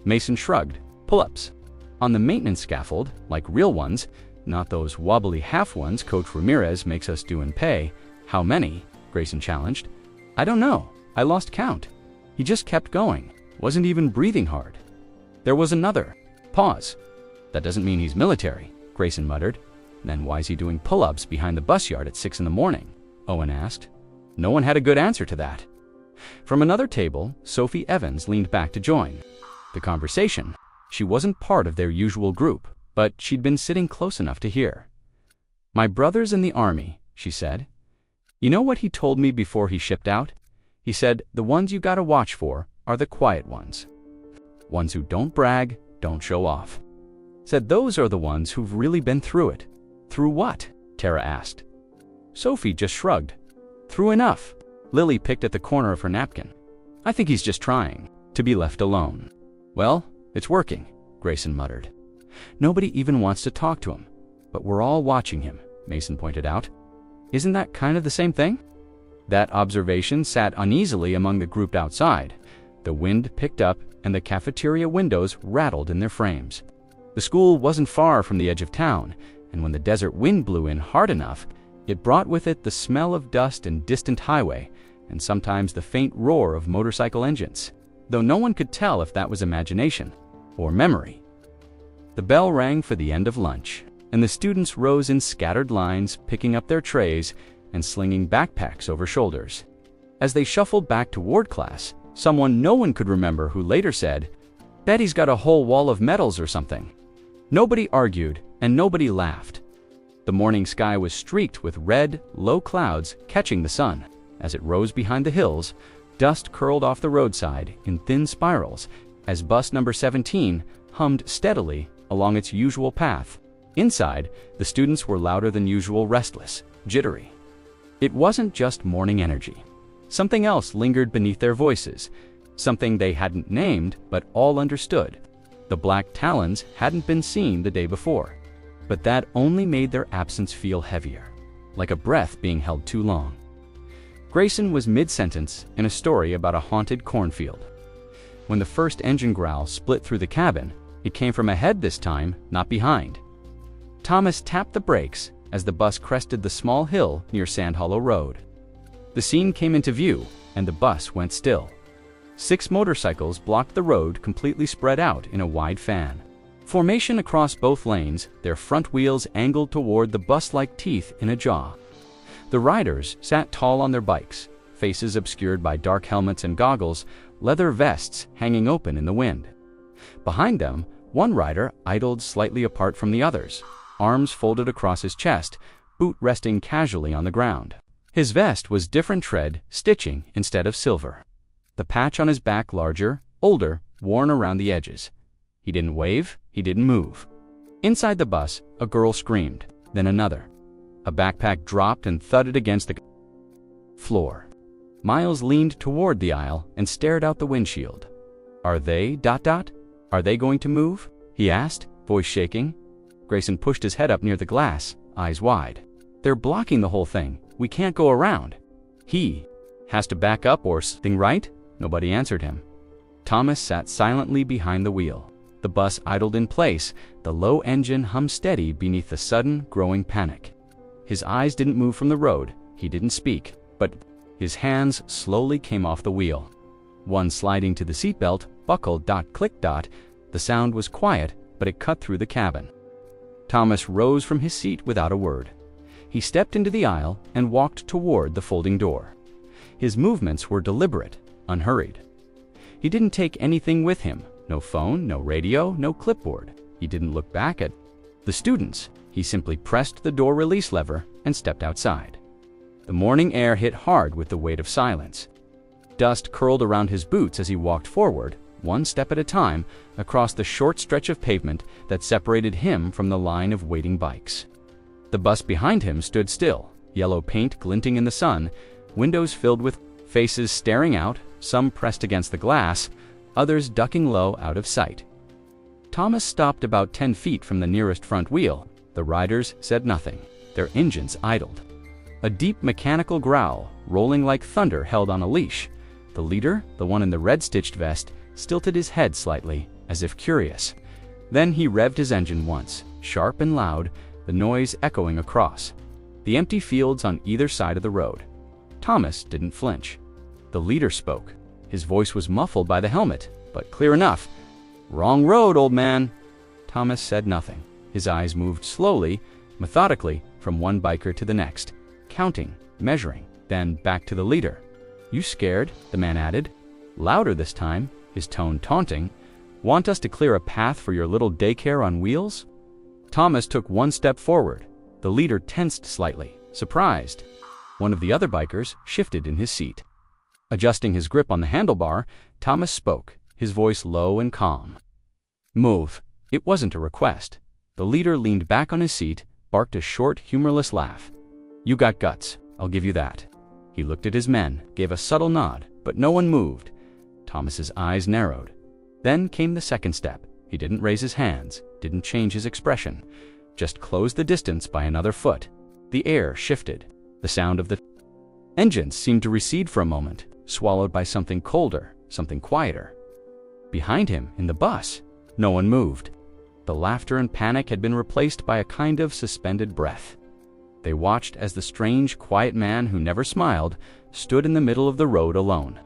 Mason shrugged. Pull-ups. On the maintenance scaffold, like real ones, not those wobbly half ones Coach Ramirez makes us do and pay. How many? Grayson challenged. I don't know. I lost count. He just kept going. Wasn't even breathing hard. There was another pause. That doesn't mean he's military, Grayson muttered. Then why's he doing pull-ups behind the bus yard at 6 in the morning? Owen asked. No one had a good answer to that. From another table, Sophie Evans leaned back to join the conversation. She wasn't part of their usual group, but she'd been sitting close enough to hear. My brother's in the Army, she said. You know what he told me before he shipped out? He said, the ones you gotta watch for are the quiet ones. Ones who don't brag, don't show off. Said those are the ones who've really been through it. Through what? Tara asked. Sophie just shrugged. Through enough. Lily picked at the corner of her napkin. I think he's just trying to be left alone. Well, it's working, Grayson muttered. Nobody even wants to talk to him, but we're all watching him, Mason pointed out. Isn't that kind of the same thing? That observation sat uneasily among the group outside. The wind picked up and the cafeteria windows rattled in their frames. The school wasn't far from the edge of town, and when the desert wind blew in hard enough, it brought with it the smell of dust and distant highway, and sometimes the faint roar of motorcycle engines, though no one could tell if that was imagination or memory. The bell rang for the end of lunch, and the students rose in scattered lines, picking up their trays and slinging backpacks over shoulders. As they shuffled back toward class, someone no one could remember who later said, Bet he's got a whole wall of medals or something. Nobody argued, and nobody laughed. The morning sky was streaked with red, low clouds catching the sun. As it rose behind the hills, dust curled off the roadside in thin spirals as bus number 17 hummed steadily along its usual path. Inside, the students were louder than usual, restless, jittery. It wasn't just morning energy. Something else lingered beneath their voices, something they hadn't named but all understood. The black talons hadn't been seen the day before, but that only made their absence feel heavier, like a breath being held too long. Grayson was mid-sentence in a story about a haunted cornfield. When the first engine growl split through the cabin, it came from ahead this time, not behind. Thomas tapped the brakes as the bus crested the small hill near Sand Hollow Road. The scene came into view, and the bus went still. 6 motorcycles blocked the road, completely spread out in a wide fan. Formation across both lanes, their front wheels angled toward the bus-like teeth in a jaw. The riders sat tall on their bikes, faces obscured by dark helmets and goggles, leather vests hanging open in the wind. Behind them, one rider idled slightly apart from the others, arms folded across his chest, boot resting casually on the ground. His vest was different tread, stitching instead of silver. The patch on his back larger, older, worn around the edges. He didn't wave, he didn't move. Inside the bus, a girl screamed, then another. A backpack dropped and thudded against the floor. Miles leaned toward the aisle and stared out the windshield. Are they, ... Are they going to move? He asked, voice shaking. Grayson pushed his head up near the glass, eyes wide. They're blocking the whole thing. We can't go around. He has to back up or something, right? Nobody answered him. Thomas sat silently behind the wheel. The bus idled in place, the low engine hummed steady beneath the sudden, growing panic. His eyes didn't move from the road, he didn't speak, but his hands slowly came off the wheel. One sliding to the seatbelt, buckled ... click ... The sound was quiet, but it cut through the cabin. Thomas rose from his seat without a word. He stepped into the aisle and walked toward the folding door. His movements were deliberate, unhurried. He didn't take anything with him, no phone, no radio, no clipboard. He didn't look back at the students. He simply pressed the door release lever and stepped outside. The morning air hit hard with the weight of silence. Dust curled around his boots as he walked forward, one step at a time, across the short stretch of pavement that separated him from the line of waiting bikes. The bus behind him stood still, yellow paint glinting in the sun, windows filled with faces staring out, some pressed against the glass, others ducking low out of sight. Thomas stopped about 10 feet from the nearest front wheel. The riders said nothing. Their engines idled. A deep mechanical growl, rolling like thunder, held on a leash. The leader, the one in the red-stitched vest, stilted his head slightly, as if curious. Then he revved his engine once, sharp and loud, the noise echoing across the empty fields on either side of the road. Thomas didn't flinch. The leader spoke. His voice was muffled by the helmet, but clear enough. "Wrong road, old man." Thomas said nothing. His eyes moved slowly, methodically, from one biker to the next, counting, measuring, then back to the leader. "You scared?" the man added, louder this time, his tone taunting. "Want us to clear a path for your little daycare on wheels?" Thomas took one step forward. The leader tensed slightly, surprised. One of the other bikers shifted in his seat. Adjusting his grip on the handlebar, Thomas spoke, his voice low and calm. "Move." It wasn't a request. The leader leaned back on his seat, barked a short, humorless laugh. "You got guts, I'll give you that." He looked at his men, gave a subtle nod, but no one moved. Thomas's eyes narrowed. Then came the second step. He didn't raise his hands, didn't change his expression, just closed the distance by another foot. The air shifted. The sound of the engines seemed to recede for a moment, swallowed by something colder, something quieter. Behind him, in the bus, no one moved. The laughter and panic had been replaced by a kind of suspended breath. They watched as the strange, quiet man who never smiled stood in the middle of the road alone,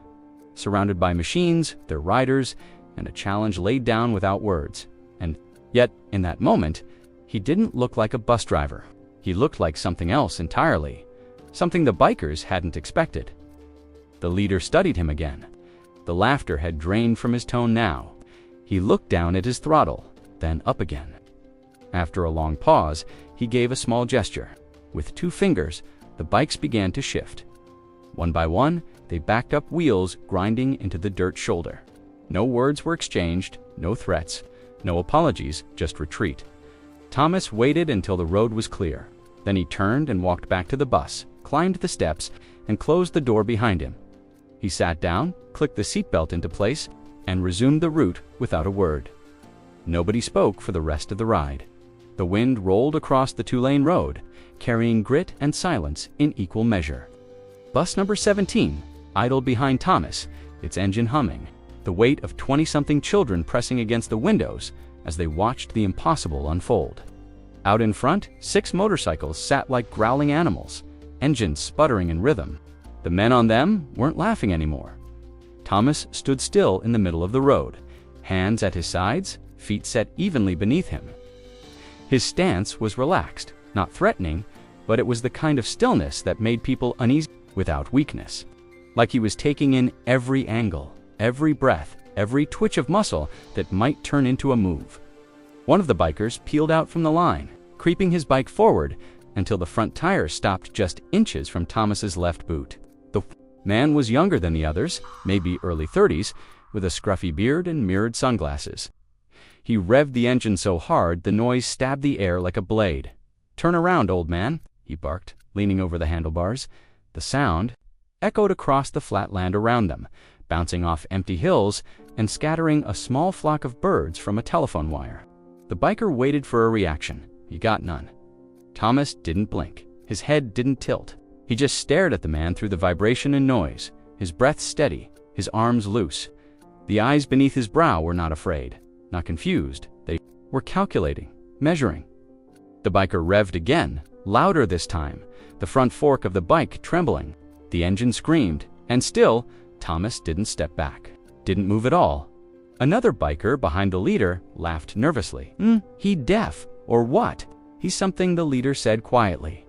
surrounded by machines, their riders, and a challenge laid down without words. And yet, in that moment, he didn't look like a bus driver. He looked like something else entirely, something the bikers hadn't expected. The leader studied him again. The laughter had drained from his tone now. He looked down at his throttle, then up again. After a long pause, he gave a small gesture. With 2 fingers, the bikes began to shift. One by one, they backed up, wheels grinding into the dirt shoulder. No words were exchanged, no threats, no apologies, just retreat. Thomas waited until the road was clear. Then he turned and walked back to the bus, climbed the steps, and closed the door behind him. He sat down, clicked the seatbelt into place, and resumed the route without a word. Nobody spoke for the rest of the ride. The wind rolled across the 2-lane road, carrying grit and silence in equal measure. Bus number 17 idled behind Thomas, its engine humming, the weight of 20-something children pressing against the windows as they watched the impossible unfold. Out in front, 6 motorcycles sat like growling animals, engines sputtering in rhythm. The men on them weren't laughing anymore. Thomas stood still in the middle of the road, hands at his sides, feet set evenly beneath him. His stance was relaxed, not threatening, but it was the kind of stillness that made people uneasy without weakness. Like he was taking in every angle, every breath, every twitch of muscle that might turn into a move. One of the bikers peeled out from the line, creeping his bike forward until the front tire stopped just inches from Thomas's left boot. The man was younger than the others, maybe early 30s, with a scruffy beard and mirrored sunglasses. He revved the engine so hard the noise stabbed the air like a blade. "Turn around, old man," he barked, leaning over the handlebars. The sound echoed across the flat land around them, bouncing off empty hills and scattering a small flock of birds from a telephone wire. The biker waited for a reaction. He got none. Thomas didn't blink. His head didn't tilt. He just stared at the man through the vibration and noise, his breath steady, his arms loose. The eyes beneath his brow were not afraid, not confused. They were calculating, measuring. The biker revved again, louder this time, the front fork of the bike trembling. The engine screamed, and still, Thomas didn't step back, didn't move at all. Another biker behind the leader laughed nervously. He deaf, or what? He's something, the leader said quietly.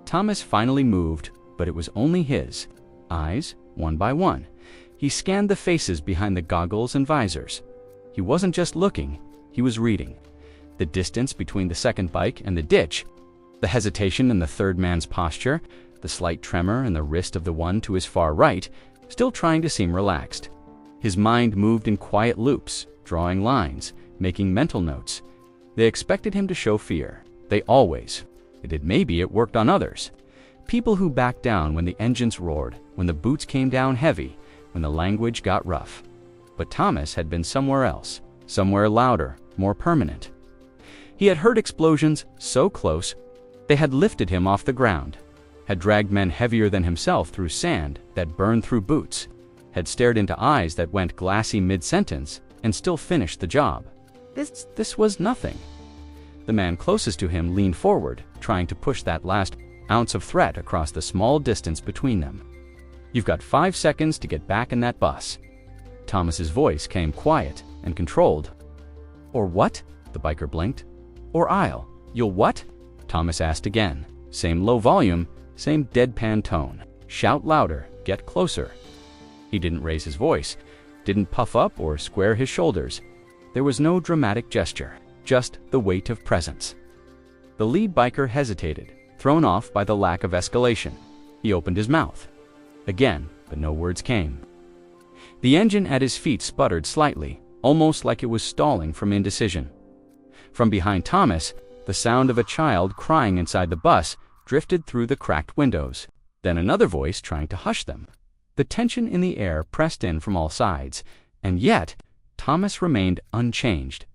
Thomas finally moved, but it was only his eyes, one by one. He scanned the faces behind the goggles and visors. He wasn't just looking, he was reading. The distance between the second bike and the ditch, the hesitation in the third man's posture, the slight tremor in the wrist of the one to his far right, still trying to seem relaxed. His mind moved in quiet loops, drawing lines, making mental notes. They expected him to show fear. They always. Maybe it worked on others. People who backed down when the engines roared, when the boots came down heavy, when the language got rough. But Thomas had been somewhere else, somewhere louder, more permanent. He had heard explosions so close, they had lifted him off the ground, had dragged men heavier than himself through sand that burned through boots, had stared into eyes that went glassy mid-sentence and still finished the job. This was nothing. The man closest to him leaned forward, trying to push that last ounce of threat across the small distance between them. "You've got 5 seconds to get back in that bus." Thomas's voice came quiet and controlled. "Or what?" the biker blinked. "Or I'll. You'll what?" Thomas asked again. Same low volume, same deadpan tone. "Shout louder, get closer." He didn't raise his voice, didn't puff up or square his shoulders. There was no dramatic gesture, just the weight of presence. The lead biker hesitated, thrown off by the lack of escalation. He opened his mouth. Again, but no words came. The engine at his feet sputtered slightly, almost like it was stalling from indecision. From behind Thomas, the sound of a child crying inside the bus drifted through the cracked windows, then another voice trying to hush them. The tension in the air pressed in from all sides, and yet Thomas remained unchanged.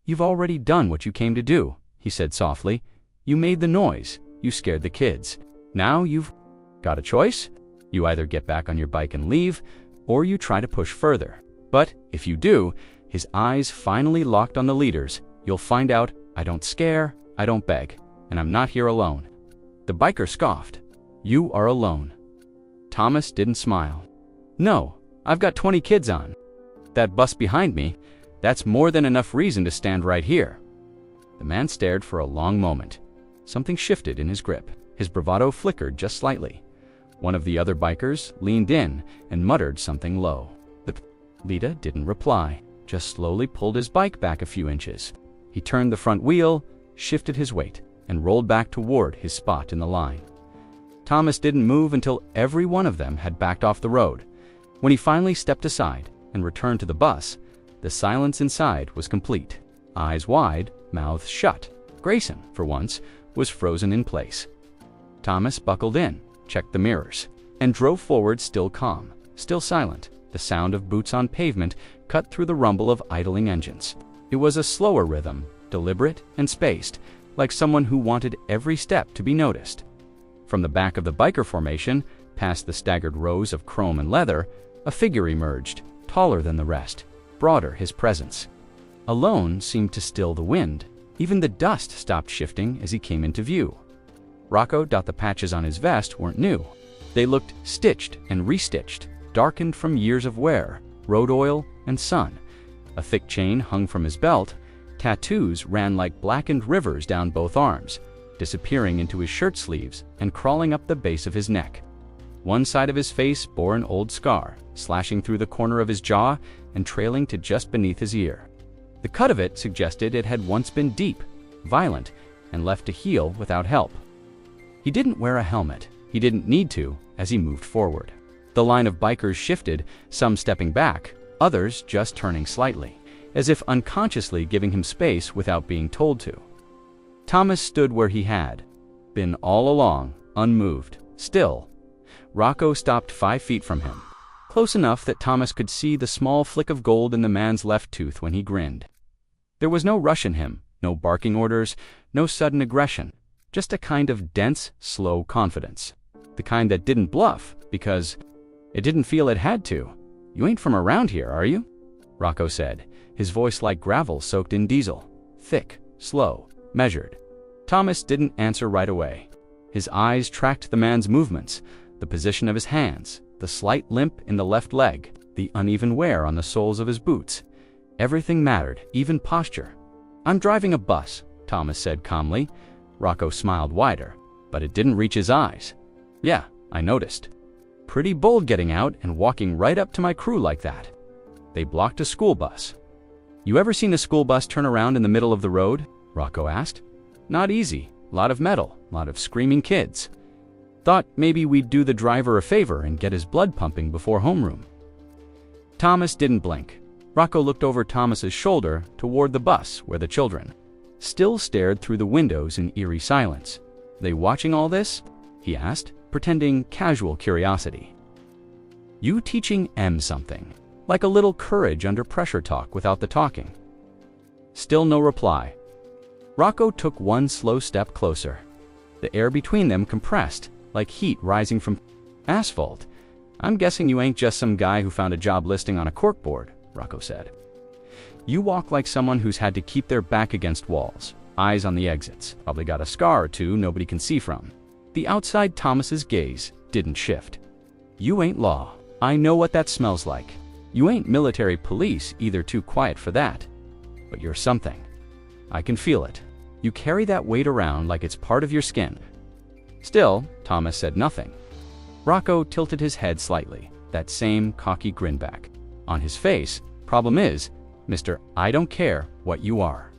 "You've already done what you came to do," he said softly. "You made the noise, you scared the kids. Now you've got a choice. You either get back on your bike and leave, or you try to push further. But if you do," his eyes finally locked on the leaders, "you'll find out I don't scare, I don't beg, and I'm not here alone." The biker scoffed. "You are alone." Thomas didn't smile. "No, I've got 20 kids on. That bus behind me, that's more than enough reason to stand right here." The man stared for a long moment. Something shifted in his grip. His bravado flickered just slightly. One of the other bikers leaned in and muttered something low. The leader didn't reply, just slowly pulled his bike back a few inches. He turned the front wheel, shifted his weight, and rolled back toward his spot in the line. Thomas didn't move until every one of them had backed off the road. When he finally stepped aside and returned to the bus, the silence inside was complete. Eyes wide, mouth shut. Grayson, for once, was frozen in place. Thomas buckled in, checked the mirrors, and drove forward still calm, still silent. The sound of boots on pavement cut through the rumble of idling engines. It was a slower rhythm, deliberate and spaced, like someone who wanted every step to be noticed. From the back of the biker formation, past the staggered rows of chrome and leather, a figure emerged, taller than the rest, broader his presence. Alone seemed to still the wind. Even the dust stopped shifting as he came into view. Rocco. The patches on his vest weren't new. They looked stitched and restitched, darkened from years of wear, road oil, and sun. A thick chain hung from his belt. Tattoos ran like blackened rivers down both arms, disappearing into his shirt sleeves and crawling up the base of his neck. One side of his face bore an old scar, slashing through the corner of his jaw and trailing to just beneath his ear. The cut of it suggested it had once been deep, violent, and left to heal without help. He didn't wear a helmet. He didn't need to as he moved forward. The line of bikers shifted, some stepping back, others just turning slightly, as if unconsciously giving him space without being told to. Thomas stood where he had been all along, unmoved, still. Rocco stopped 5 feet from him, close enough that Thomas could see the small flick of gold in the man's left tooth when he grinned. There was no rush in him, no barking orders, no sudden aggression, just a kind of dense, slow confidence. The kind that didn't bluff, because it didn't feel it had to. "You ain't from around here, are you?" Rocco said, his voice like gravel soaked in diesel. Thick, slow, measured. Thomas didn't answer right away. His eyes tracked the man's movements, the position of his hands, the slight limp in the left leg, the uneven wear on the soles of his boots. Everything mattered, even posture. "I'm driving a bus," Thomas said calmly. Rocco smiled wider, but it didn't reach his eyes. "Yeah, I noticed. Pretty bold getting out and walking right up to my crew like that." They blocked a school bus. "You ever seen a school bus turn around in the middle of the road?" Rocco asked. "Not easy. Lot of metal, lot of screaming kids." Thought maybe we'd do the driver a favor and get his blood pumping before homeroom. Thomas didn't blink. Rocco looked over Thomas's shoulder toward the bus where the children still stared through the windows in eerie silence. "They watching all this?" he asked, pretending casual curiosity. "You teaching M something, like a little courage under pressure talk without the talking." Still no reply. Rocco took one slow step closer. The air between them compressed, like heat rising from asphalt. "I'm guessing you ain't just some guy who found a job listing on a corkboard," Rocco said. "You walk like someone who's had to keep their back against walls, eyes on the exits, probably got a scar or two nobody can see from." The outside Thomas's gaze didn't shift. "You ain't law. I know what that smells like. You ain't military police either, too quiet for that. But you're something. I can feel it. You carry that weight around like it's part of your skin." Still, Thomas said nothing. Rocco tilted his head slightly, that same cocky grin back on his face. "Problem is, Mr. I don't care what you are.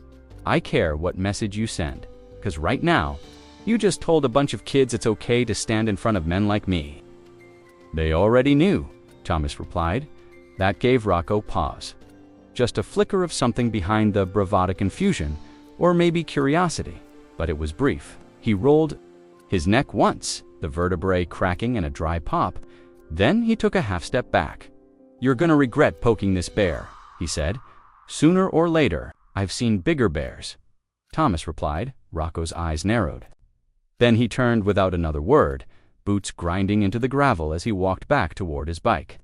I care what message you send. 'Cause right now, you just told a bunch of kids it's okay to stand in front of men like me." "They already knew," Thomas replied. That gave Rocco pause. Just a flicker of something behind the bravado confusion, or maybe curiosity, but it was brief. He rolled his neck once, the vertebrae cracking in a dry pop. Then he took a half step back. "You're gonna regret poking this bear," he said. "Sooner or later. I've seen bigger bears." Thomas replied. Rocco's eyes narrowed. Then he turned without another word, boots grinding into the gravel as he walked back toward his bike.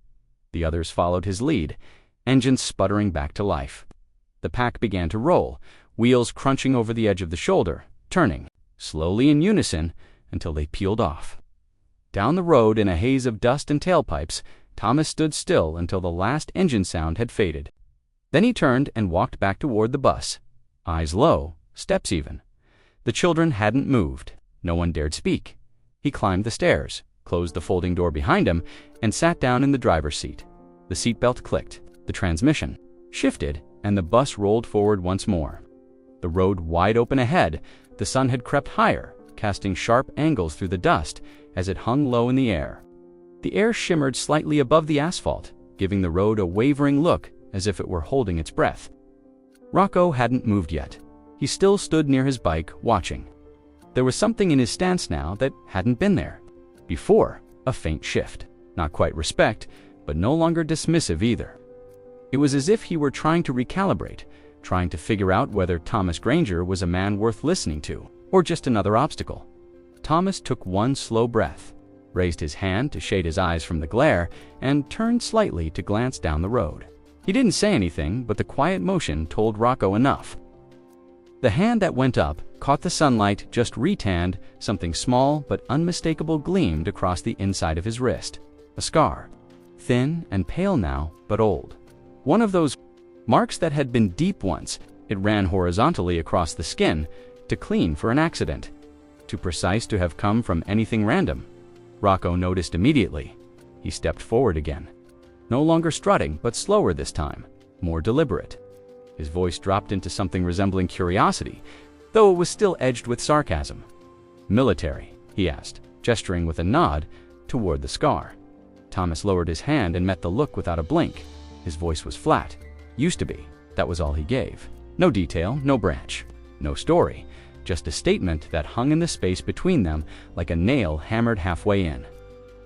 The others followed his lead, engines sputtering back to life. The pack began to roll, wheels crunching over the edge of the shoulder, turning, slowly in unison, until they peeled off. Down the road in a haze of dust and tailpipes, Thomas stood still until the last engine sound had faded. Then he turned and walked back toward the bus, eyes low, steps even. The children hadn't moved. No one dared speak. He climbed the stairs, closed the folding door behind him, and sat down in the driver's seat. The seatbelt clicked, the transmission shifted, and the bus rolled forward once more. The road wide open ahead, the sun had crept higher, casting sharp angles through the dust as it hung low in the air. The air shimmered slightly above the asphalt, giving the road a wavering look as if it were holding its breath. Rocco hadn't moved yet. He still stood near his bike, watching. There was something in his stance now that hadn't been there before, a faint shift. Not quite respect, but no longer dismissive either. It was as if he were trying to recalibrate, trying to figure out whether Thomas Granger was a man worth listening to, or just another obstacle. Thomas took one slow breath, raised his hand to shade his eyes from the glare, and turned slightly to glance down the road. He didn't say anything, but the quiet motion told Rocco enough. The hand that went up caught the sunlight, just retanned, something small but unmistakable gleamed across the inside of his wrist. A scar, thin and pale now, but old. One of those marks that had been deep once. It ran horizontally across the skin, too clean for an accident, too precise to have come from anything random. Rocco noticed immediately. He stepped forward again. No longer strutting, but slower this time, more deliberate. His voice dropped into something resembling curiosity, though it was still edged with sarcasm. "Military?" he asked, gesturing with a nod toward the scar. Thomas lowered his hand and met the look without a blink. His voice was flat. Used to be. That was all he gave. No detail, no branch, no story, just a statement that hung in the space between them like a nail hammered halfway in.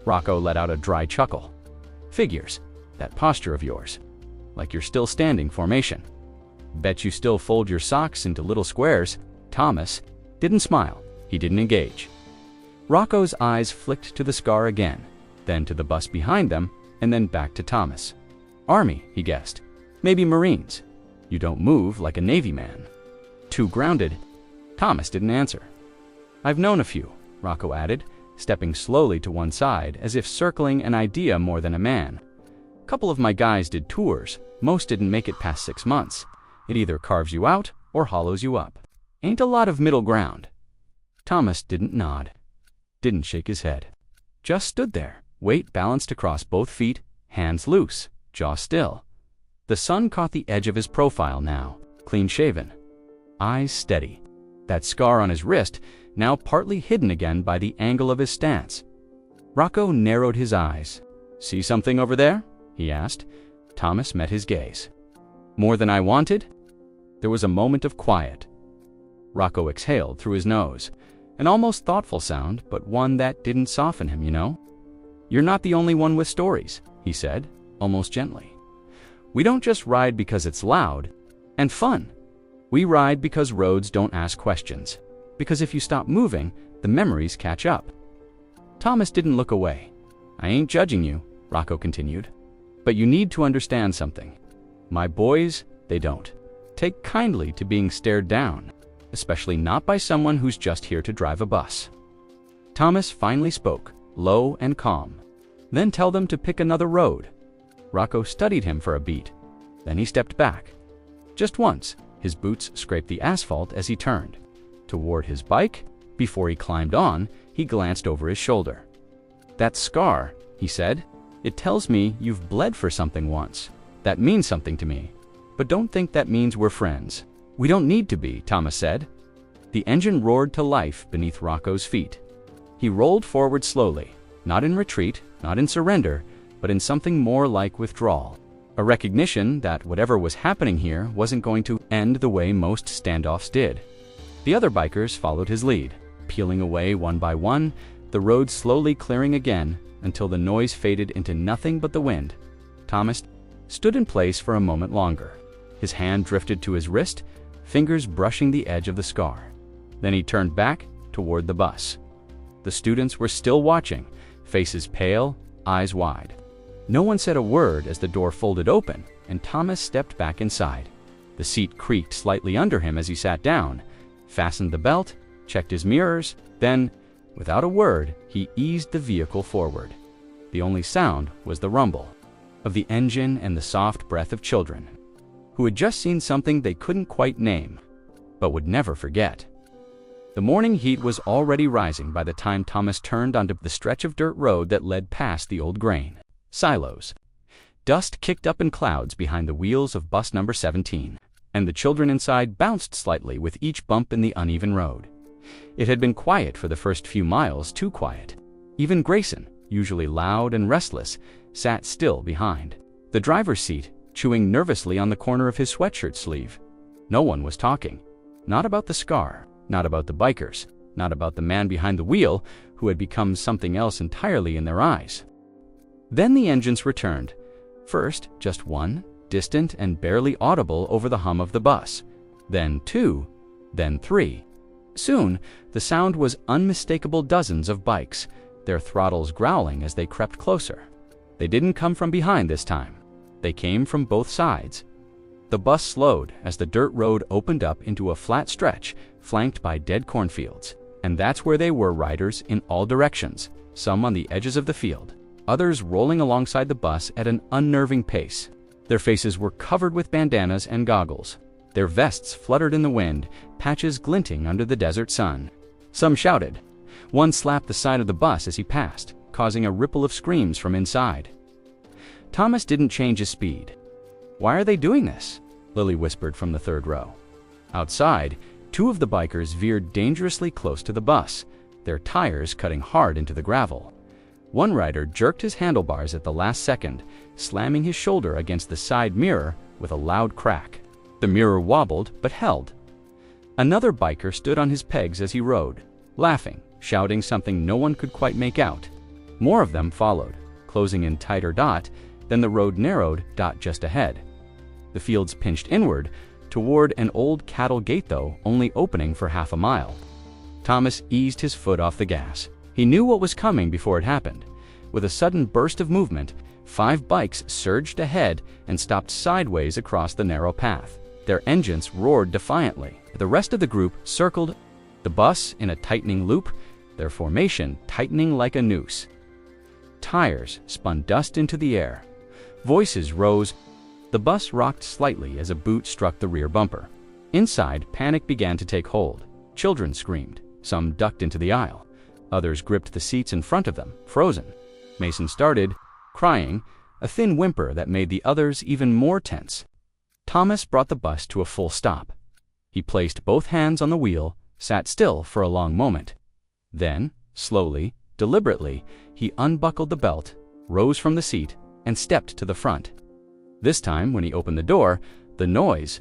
Rocco let out a dry chuckle. "Figures. That posture of yours. Like you're still standing formation. Bet you still fold your socks into little squares." Thomas didn't smile. He didn't engage. Rocco's eyes flicked to the scar again, then to the bus behind them, and then back to Thomas. "Army," he guessed. "Maybe Marines. You don't move like a Navy man. Too grounded." Thomas didn't answer. "I've known a few," Rocco added, stepping slowly to one side as if circling an idea more than a man. "Couple of my guys did tours. Most didn't make it past 6 months. It either carves you out or hollows you up. Ain't a lot of middle ground." Thomas didn't nod, didn't shake his head. Just stood there, weight balanced across both feet, hands loose, jaw still. The sun caught the edge of his profile now, clean-shaven. Eyes steady. That scar on his wrist now partly hidden again by the angle of his stance. Rocco narrowed his eyes. "See something over there?" he asked. Thomas met his gaze. "More than I wanted?" There was a moment of quiet. Rocco exhaled through his nose. An almost thoughtful sound, but one that didn't soften him, you know. "You're not the only one with stories," he said, almost gently. "We don't just ride because it's loud and fun. We ride because roads don't ask questions. Because if you stop moving, the memories catch up." Thomas didn't look away. "I ain't judging you," Rocco continued. "But you need to understand something. My boys, they don't take kindly to being stared down, especially not by someone who's just here to drive a bus." Thomas finally spoke, low and calm. "Then tell them to pick another road." Rocco studied him for a beat. Then he stepped back. Just once, his boots scraped the asphalt as he turned toward his bike. Before he climbed on, he glanced over his shoulder. "That scar," he said, "it tells me you've bled for something once. That means something to me. But don't think that means we're friends." "We don't need to be," Thomas said. The engine roared to life beneath Rocco's feet. He rolled forward slowly, not in retreat, not in surrender, but in something more like withdrawal. A recognition that whatever was happening here wasn't going to end the way most standoffs did. The other bikers followed his lead, peeling away one by one, the road slowly clearing again until the noise faded into nothing but the wind. Thomas stood in place for a moment longer. His hand drifted to his wrist, fingers brushing the edge of the scar. Then he turned back toward the bus. The students were still watching, faces pale, eyes wide. No one said a word as the door folded open and Thomas stepped back inside. The seat creaked slightly under him as he sat down, fastened the belt, checked his mirrors, then, without a word, he eased the vehicle forward. The only sound was the rumble of the engine and the soft breath of children, who had just seen something they couldn't quite name, but would never forget. The morning heat was already rising by the time Thomas turned onto the stretch of dirt road that led past the old grain silos. Dust kicked up in clouds behind the wheels of bus number 17, and the children inside bounced slightly with each bump in the uneven road. It had been quiet for the first few miles, too quiet. Even Grayson, usually loud and restless, sat still behind the driver's seat, chewing nervously on the corner of his sweatshirt sleeve. No one was talking. Not about the scar, not about the bikers, not about the man behind the wheel who had become something else entirely in their eyes. Then the engines returned. First, just one, distant and barely audible over the hum of the bus. Then two, then three. Soon, the sound was unmistakable dozens of bikes, their throttles growling as they crept closer. They didn't come from behind this time. They came from both sides. The bus slowed as the dirt road opened up into a flat stretch flanked by dead cornfields. And that's where they were, riders in all directions, some on the edges of the field, others rolling alongside the bus at an unnerving pace. Their faces were covered with bandanas and goggles. Their vests fluttered in the wind, patches glinting under the desert sun. Some shouted. One slapped the side of the bus as he passed, causing a ripple of screams from inside. Thomas didn't change his speed. "Why are they doing this?" Lily whispered from the third row. Outside, two of the bikers veered dangerously close to the bus, their tires cutting hard into the gravel. One rider jerked his handlebars at the last second, slamming his shoulder against the side mirror with a loud crack. The mirror wobbled but held. Another biker stood on his pegs as he rode, laughing, shouting something no one could quite make out. More of them followed, closing in tighter dot. Then the road narrowed dot just ahead. The fields pinched inward, toward an old cattle gate though only opening for half a mile. Thomas eased his foot off the gas. He knew what was coming before it happened. With a sudden burst of movement, 5 bikes surged ahead and stopped sideways across the narrow path. Their engines roared defiantly. The rest of the group circled the bus in a tightening loop, their formation tightening like a noose. Tires spun dust into the air. Voices rose. The bus rocked slightly as a boot struck the rear bumper. Inside, panic began to take hold. Children screamed. Some ducked into the aisle. Others gripped the seats in front of them, frozen. Mason started, crying, a thin whimper that made the others even more tense. Thomas brought the bus to a full stop. He placed both hands on the wheel, sat still for a long moment. Then, slowly, deliberately, he unbuckled the belt, rose from the seat, and stepped to the front. This time, when he opened the door, the noise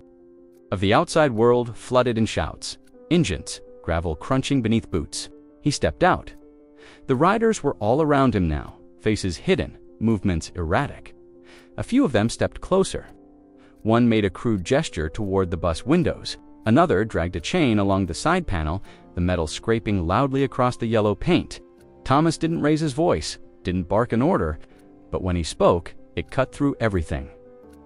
of the outside world flooded in shouts, engines, gravel crunching beneath boots. He stepped out. The riders were all around him now, faces hidden, movements erratic. A few of them stepped closer. One made a crude gesture toward the bus windows. Another dragged a chain along the side panel, the metal scraping loudly across the yellow paint. Thomas didn't raise his voice, didn't bark an order, but when he spoke, it cut through everything.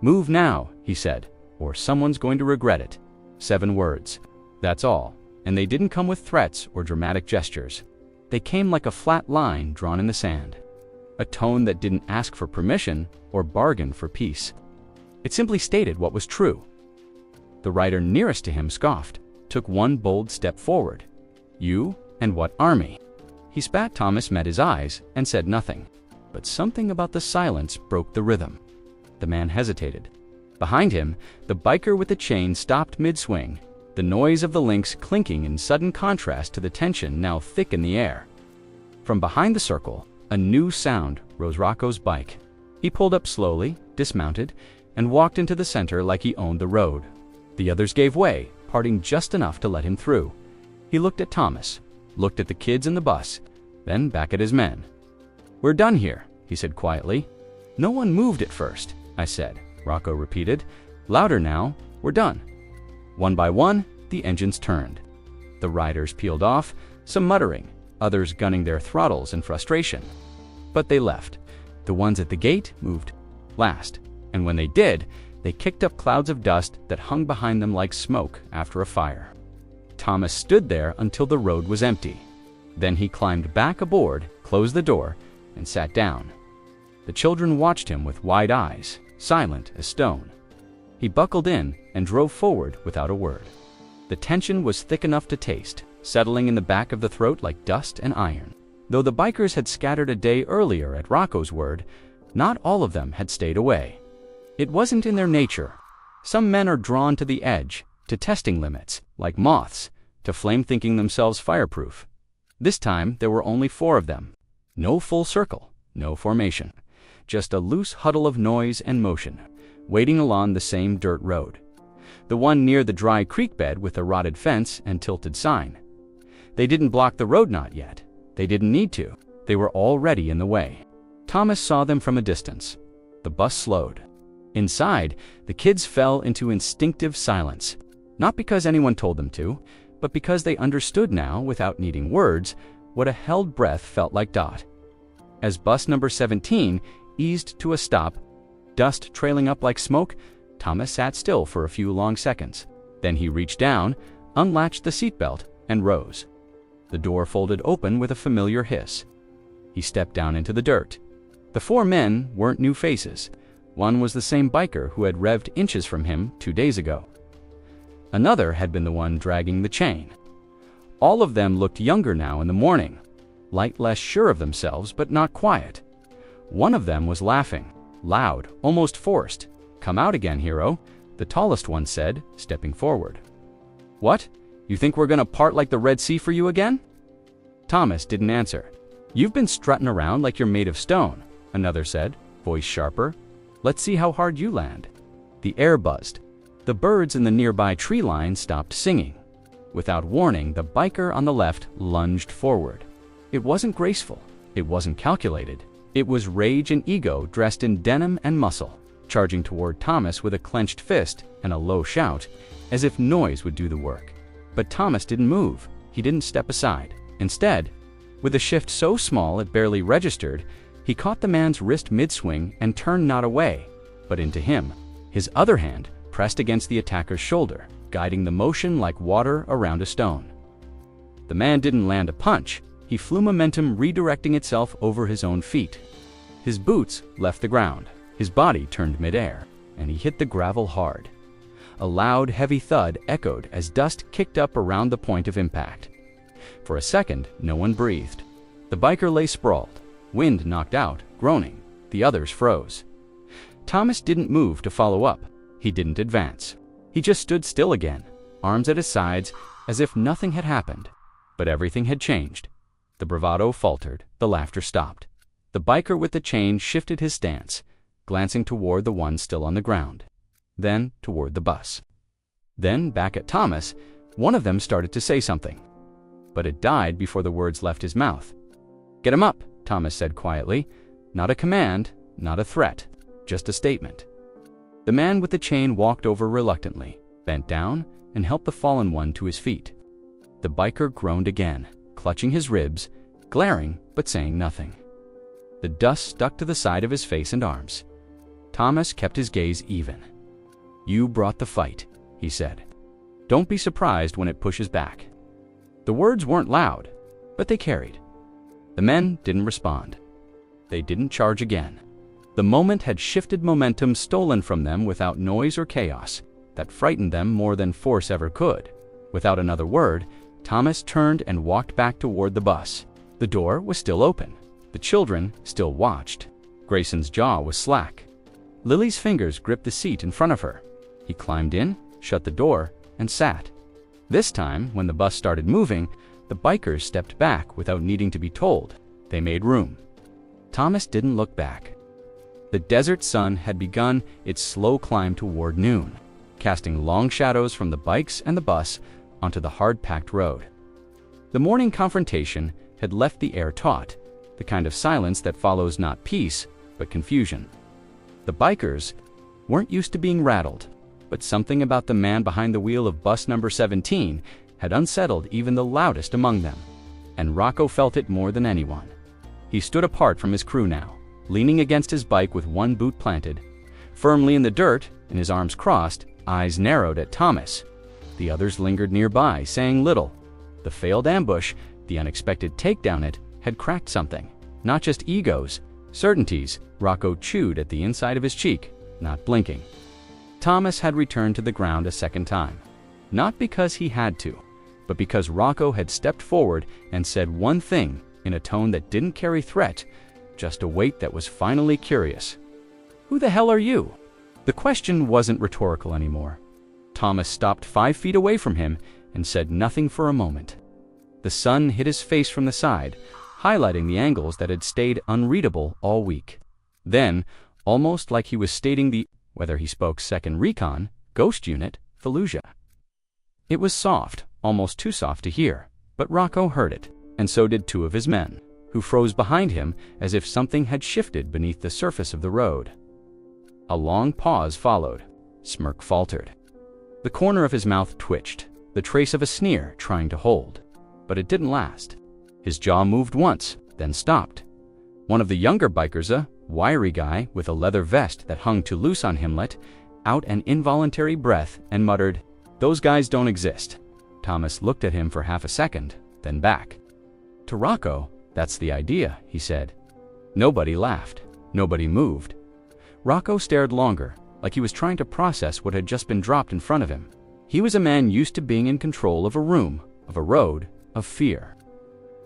"Move now," he said, "or someone's going to regret it." 7 words. That's all, and they didn't come with threats or dramatic gestures. They came like a flat line drawn in the sand. A tone that didn't ask for permission or bargain for peace. It simply stated what was true. The rider nearest to him scoffed, took one bold step forward. "You and what army?" He spat. Thomas met his eyes and said nothing. But something about the silence broke the rhythm. The man hesitated. Behind him, the biker with the chain stopped mid-swing, the noise of the links clinking in sudden contrast to the tension now thick in the air. From behind the circle, a new sound rose. Rocco's bike. He pulled up slowly, dismounted, and walked into the center like he owned the road. The others gave way, parting just enough to let him through. He looked at Thomas, looked at the kids in the bus, then back at his men. "We're done here," he said quietly. "No one moved at first," I said. Rocco repeated. "Louder now. We're done." One by one, the engines turned. The riders peeled off, some muttering, others gunning their throttles in frustration. But they left. The ones at the gate moved last, and when they did, they kicked up clouds of dust that hung behind them like smoke after a fire. Thomas stood there until the road was empty. Then he climbed back aboard, closed the door, and sat down. The children watched him with wide eyes, silent as stone. He buckled in and drove forward without a word. The tension was thick enough to taste, settling in the back of the throat like dust and iron. Though the bikers had scattered a day earlier at Rocco's word, not all of them had stayed away. It wasn't in their nature. Some men are drawn to the edge, to testing limits, like moths, to flame thinking themselves fireproof. This time there were only 4 of them. No full circle, no formation. Just a loose huddle of noise and motion, waiting along the same dirt road. The one near the dry creek bed with the rotted fence and tilted sign. They didn't block the road, not yet. They didn't need to. They were already in the way. Thomas saw them from a distance. The bus slowed. Inside, the kids fell into instinctive silence. Not because anyone told them to, but because they understood now, without needing words, what a held breath felt like. As bus number 17 eased to a stop, dust trailing up like smoke, Thomas sat still for a few long seconds. Then he reached down, unlatched the seatbelt, and rose. The door folded open with a familiar hiss. He stepped down into the dirt. The 4 men weren't new faces. One was the same biker who had revved inches from him 2 days ago. Another had been the one dragging the chain. All of them looked younger now in the morning, light less sure of themselves, but not quiet. One of them was laughing, loud, almost forced. "Come out again, hero," the tallest one said, stepping forward. "What? You think we're gonna part like the Red Sea for you again?" Thomas didn't answer. "You've been strutting around like you're made of stone," another said, voice sharper. "Let's see how hard you land." The air buzzed. The birds in the nearby tree line stopped singing. Without warning, the biker on the left lunged forward. It wasn't graceful. It wasn't calculated. It was rage and ego dressed in denim and muscle, charging toward Thomas with a clenched fist and a low shout, as if noise would do the work. But Thomas didn't move. He didn't step aside. Instead, with a shift so small it barely registered, he caught the man's wrist mid-swing and turned not away, but into him. His other hand pressed against the attacker's shoulder, guiding the motion like water around a stone. The man didn't land a punch. He flew momentum redirecting itself over his own feet. His boots left the ground. His body turned midair, and he hit the gravel hard. A loud, heavy thud echoed as dust kicked up around the point of impact. For a second, no one breathed. The biker lay sprawled, wind knocked out, groaning. The others froze. Thomas didn't move to follow up. He didn't advance. He just stood still again, arms at his sides, as if nothing had happened. But everything had changed. The bravado faltered, the laughter stopped. The biker with the chain shifted his stance, glancing toward the one still on the ground, then toward the bus. Then, back at Thomas, one of them started to say something. But it died before the words left his mouth. "Get him up," Thomas said quietly. Not a command, not a threat, just a statement. The man with the chain walked over reluctantly, bent down, and helped the fallen one to his feet. The biker groaned again, clutching his ribs, glaring but saying nothing. The dust stuck to the side of his face and arms. Thomas kept his gaze even. "You brought the fight," he said. "Don't be surprised when it pushes back." The words weren't loud, but they carried. The men didn't respond. They didn't charge again. The moment had shifted momentum stolen from them without noise or chaos that frightened them more than force ever could. Without another word, Thomas turned and walked back toward the bus. The door was still open. The children still watched. Grayson's jaw was slack. Lily's fingers gripped the seat in front of her. He climbed in, shut the door, and sat. This time, when the bus started moving, the bikers stepped back without needing to be told. They made room. Thomas didn't look back. The desert sun had begun its slow climb toward noon, casting long shadows from the bikes and the bus onto the hard-packed road. The morning confrontation had left the air taut, the kind of silence that follows not peace, but confusion. The bikers weren't used to being rattled, but something about the man behind the wheel of bus number 17 had unsettled even the loudest among them, and Rocco felt it more than anyone. He stood apart from his crew now, leaning against his bike with one boot planted, firmly in the dirt and his arms crossed, eyes narrowed at Thomas. The others lingered nearby, saying little. The failed ambush, the unexpected takedown had cracked something. Not just egos, certainties. Rocco chewed at the inside of his cheek, not blinking. Thomas had returned to the ground a second time. Not because he had to, but because Rocco had stepped forward and said one thing in a tone that didn't carry threat, just a weight that was finally curious. "Who the hell are you?" The question wasn't rhetorical anymore. Thomas stopped 5 feet away from him and said nothing for a moment. The sun hit his face from the side, highlighting the angles that had stayed unreadable all week. Then, almost like he was stating the, whether he spoke 2nd Recon, Ghost Unit, Fallujah. It was soft, almost too soft to hear, but Rocco heard it, and so did 2 of his men, who froze behind him as if something had shifted beneath the surface of the road. A long pause followed. Smirk faltered. The corner of his mouth twitched, the trace of a sneer trying to hold. But it didn't last. His jaw moved once, then stopped. One of the younger bikers, a wiry guy with a leather vest that hung too loose on him, let out an involuntary breath and muttered, "Those guys don't exist." Thomas looked at him for half a second, then back. To Rocco, "That's the idea," he said. Nobody laughed. Nobody moved. Rocco stared longer, like he was trying to process what had just been dropped in front of him. He was a man used to being in control of a room, of a road, of fear.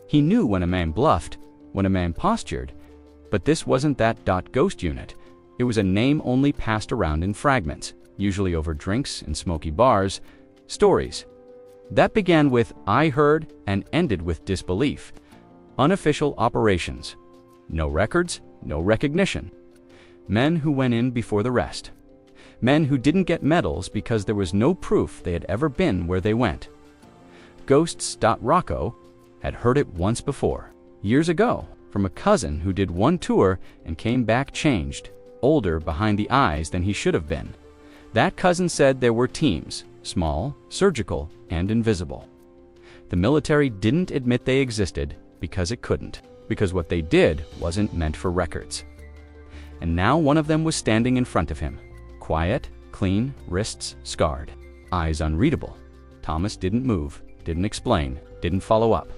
He knew when a man bluffed, when a man postured, but this wasn't that Ghost Unit. It was a name only passed around in fragments, usually over drinks in smoky bars, stories. That began with "I heard" and ended with disbelief. Unofficial operations. No records, no recognition. Men who went in before the rest. Men who didn't get medals because there was no proof they had ever been where they went. Ghosts. Rocco had heard it once before, years ago, from a cousin who did one tour and came back changed, older behind the eyes than he should have been. That cousin said there were teams, small, surgical, and invisible. The military didn't admit they existed because it couldn't, because what they did wasn't meant for records. And now one of them was standing in front of him, quiet, clean, wrists scarred, eyes unreadable. Thomas didn't move, didn't explain, didn't follow up.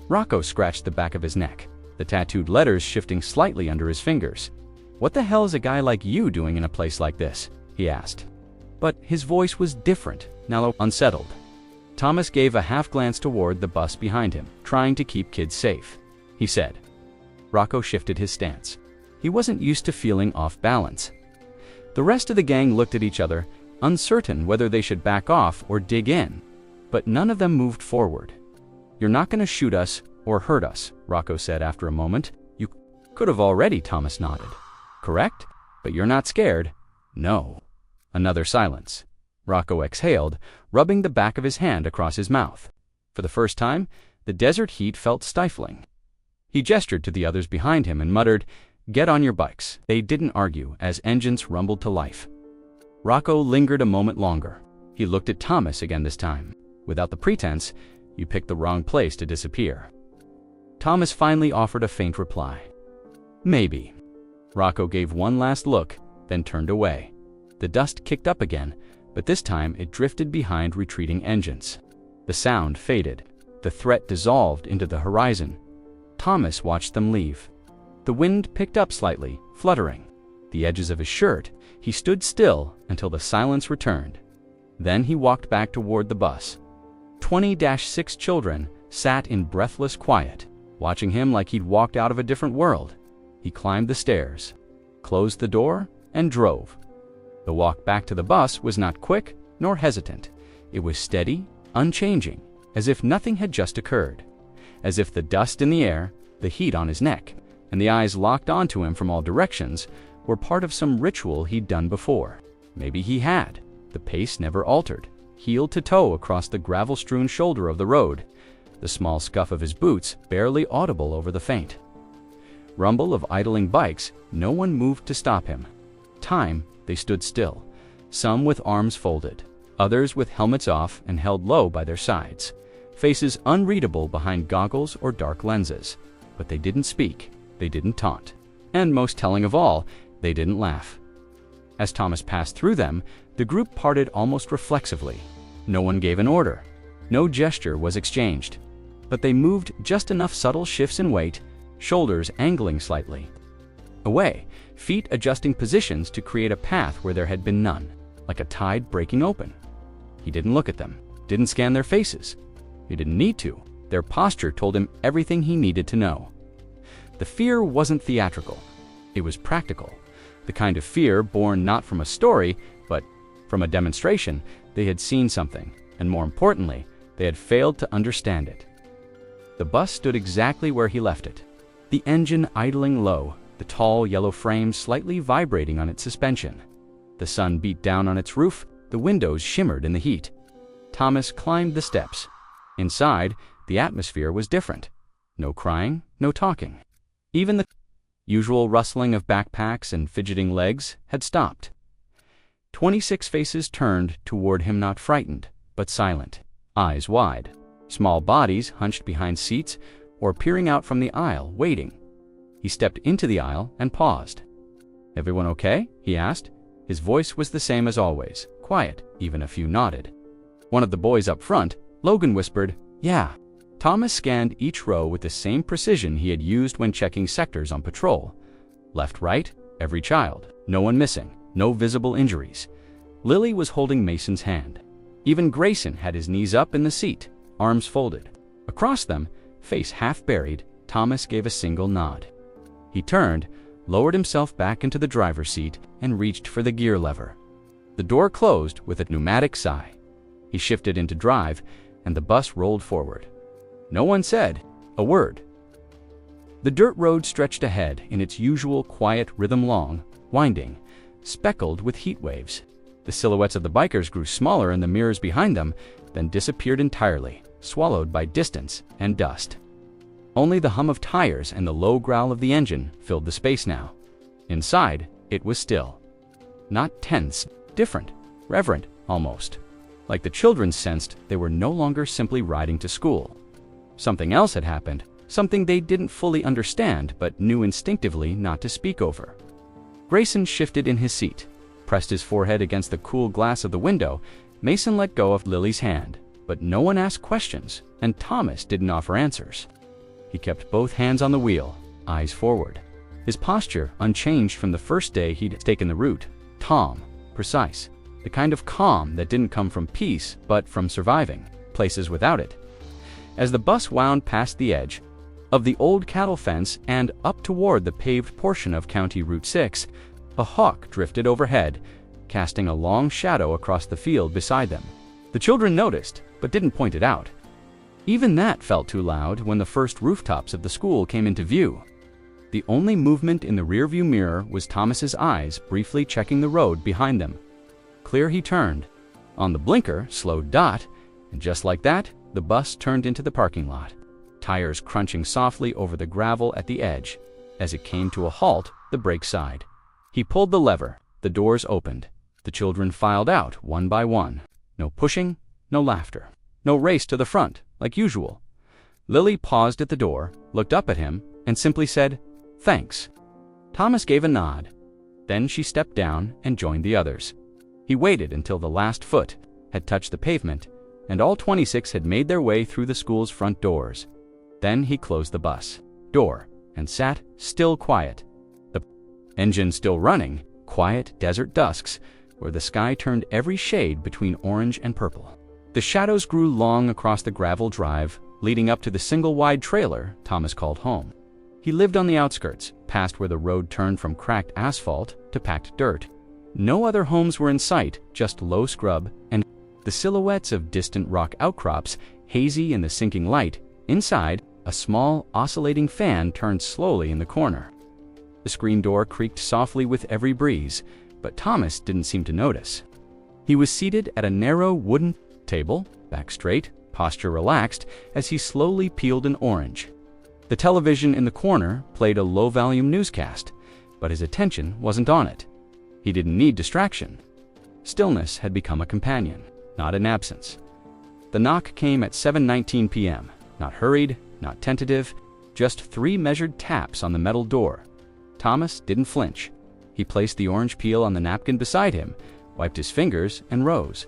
Rocco scratched the back of his neck, the tattooed letters shifting slightly under his fingers. "What the hell is a guy like you doing in a place like this?" he asked. But his voice was different, now unsettled. Thomas gave a half glance toward the bus behind him, trying to keep kids safe. He said. Rocco shifted his stance. He wasn't used to feeling off balance. The rest of the gang looked at each other, uncertain whether they should back off or dig in. but none of them moved forward. "You're not going to shoot us or hurt us," Rocco said after a moment. "You could have already," Thomas nodded. "Correct? But you're not scared?" "No." Another silence. Rocco exhaled, rubbing the back of his hand across his mouth. For the first time, the desert heat felt stifling. He gestured to the others behind him and muttered, "Get on your bikes." They didn't argue as engines rumbled to life. Rocco lingered a moment longer. He looked at Thomas again this time. Without the pretense, "You picked the wrong place to disappear." Thomas finally offered a faint reply. "Maybe." Rocco gave one last look, then turned away. The dust kicked up again, but this time it drifted behind retreating engines. The sound faded. The threat dissolved into the horizon. Thomas watched them leave. The wind picked up slightly, fluttering the edges of his shirt. He stood still until the silence returned. Then he walked back toward the bus. 20-6 children sat in breathless quiet, watching him like he'd walked out of a different world. He climbed the stairs, closed the door, and drove. The walk back to the bus was not quick nor hesitant. It was steady, unchanging, as if nothing had just occurred. As if the dust in the air, the heat on his neck, and the eyes locked onto him from all directions were part of some ritual he'd done before. Maybe he had. The pace never altered, heel to toe across the gravel-strewn shoulder of the road, the small scuff of his boots barely audible over the faint rumble of idling bikes. No one moved to stop him. Time, they stood still, some with arms folded, others with helmets off and held low by their sides, faces unreadable behind goggles or dark lenses. But they didn't speak, they didn't taunt, and most telling of all, they didn't laugh. As Thomas passed through them, the group parted almost reflexively. No one gave an order. No gesture was exchanged. But they moved just enough subtle shifts in weight, shoulders angling slightly. Away, feet adjusting positions to create a path where there had been none, like a tide breaking open. He didn't look at them, didn't scan their faces. He didn't need to. Their posture told him everything he needed to know. The fear wasn't theatrical. It was practical. The kind of fear born not from a story, but from a demonstration. They had seen something, and more importantly, they had failed to understand it. The bus stood exactly where he left it, the engine idling low, the tall yellow frame slightly vibrating on its suspension. The sun beat down on its roof, the windows shimmered in the heat. Thomas climbed the steps. Inside, the atmosphere was different. No crying, no talking. Even the usual rustling of backpacks and fidgeting legs had stopped. 26 faces turned toward him, not frightened, but silent, eyes wide, small bodies hunched behind seats or peering out from the aisle, waiting. He stepped into the aisle and paused. "Everyone okay?" he asked. His voice was the same as always, quiet, even a few nodded. One of the boys up front, Logan, whispered, "Yeah." Thomas scanned each row with the same precision he had used when checking sectors on patrol. Left, right, every child. No one missing, no visible injuries. Lily was holding Mason's hand. Even Grayson had his knees up in the seat, arms folded. Across them, face half buried, Thomas gave a single nod. He turned, lowered himself back into the driver's seat, and reached for the gear lever. The door closed with a pneumatic sigh. He shifted into drive, and the bus rolled forward. No one said a word. The dirt road stretched ahead in its usual quiet rhythm, long, winding, speckled with heat waves. The silhouettes of the bikers grew smaller in the mirrors behind them, then disappeared entirely, swallowed by distance and dust. Only the hum of tires and the low growl of the engine filled the space now. Inside, it was still. Not tense, different, reverent, almost. Like the children sensed they were no longer simply riding to school. Something else had happened, something they didn't fully understand but knew instinctively not to speak over. Grayson shifted in his seat, pressed his forehead against the cool glass of the window. Mason let go of Lily's hand, but no one asked questions, and Thomas didn't offer answers. He kept both hands on the wheel, eyes forward. His posture unchanged from the first day he'd taken the route, calm, precise, the kind of calm that didn't come from peace but from surviving places without it. As the bus wound past the edge of the old cattle fence and up toward the paved portion of County Route 6, a hawk drifted overhead, casting a long shadow across the field beside them. The children noticed, but didn't point it out. Even that felt too loud when the first rooftops of the school came into view. The only movement in the rearview mirror was Thomas's eyes briefly checking the road behind them. Clear he turned. On the blinker, slowed dot, and just like that, the bus turned into the parking lot, tires crunching softly over the gravel at the edge. As it came to a halt, the brake sighed. He pulled the lever. The doors opened. The children filed out one by one. No pushing, no laughter, no race to the front, like usual. Lily paused at the door, looked up at him, and simply said, "Thanks." Thomas gave a nod. Then she stepped down and joined the others. He waited until the last foot had touched the pavement, and all 26 had made their way through the school's front doors. Then he closed the bus door and sat still quiet. The engine still running, quiet desert dusks, where the sky turned every shade between orange and purple. The shadows grew long across the gravel drive, leading up to the single-wide trailer Thomas called home. He lived on the outskirts, past where the road turned from cracked asphalt to packed dirt. No other homes were in sight, just low scrub and the silhouettes of distant rock outcrops, hazy in the sinking light. Inside, a small, oscillating fan turned slowly in the corner. The screen door creaked softly with every breeze, but Thomas didn't seem to notice. He was seated at a narrow wooden table, back straight, posture relaxed, as he slowly peeled an orange. The television in the corner played a low-volume newscast, but his attention wasn't on it. He didn't need distraction. Stillness had become a companion, not an absence. The knock came at 7:19 p.m., not hurried, not tentative, just 3 measured taps on the metal door. Thomas didn't flinch. He placed the orange peel on the napkin beside him, wiped his fingers, and rose.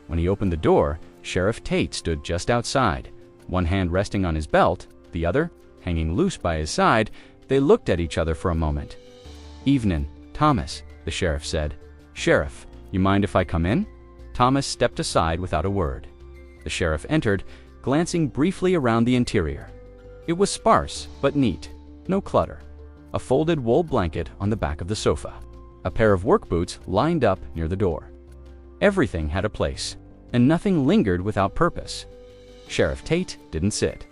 When he opened the door, Sheriff Tate stood just outside, one hand resting on his belt, the other hanging loose by his side. They looked at each other for a moment. "Evenin', Thomas," the sheriff said. "Sheriff, you mind if I come in?" Thomas stepped aside without a word. The sheriff entered, glancing briefly around the interior. It was sparse but neat, no clutter. A folded wool blanket on the back of the sofa. A pair of work boots lined up near the door. Everything had a place, and nothing lingered without purpose. Sheriff Tate didn't sit.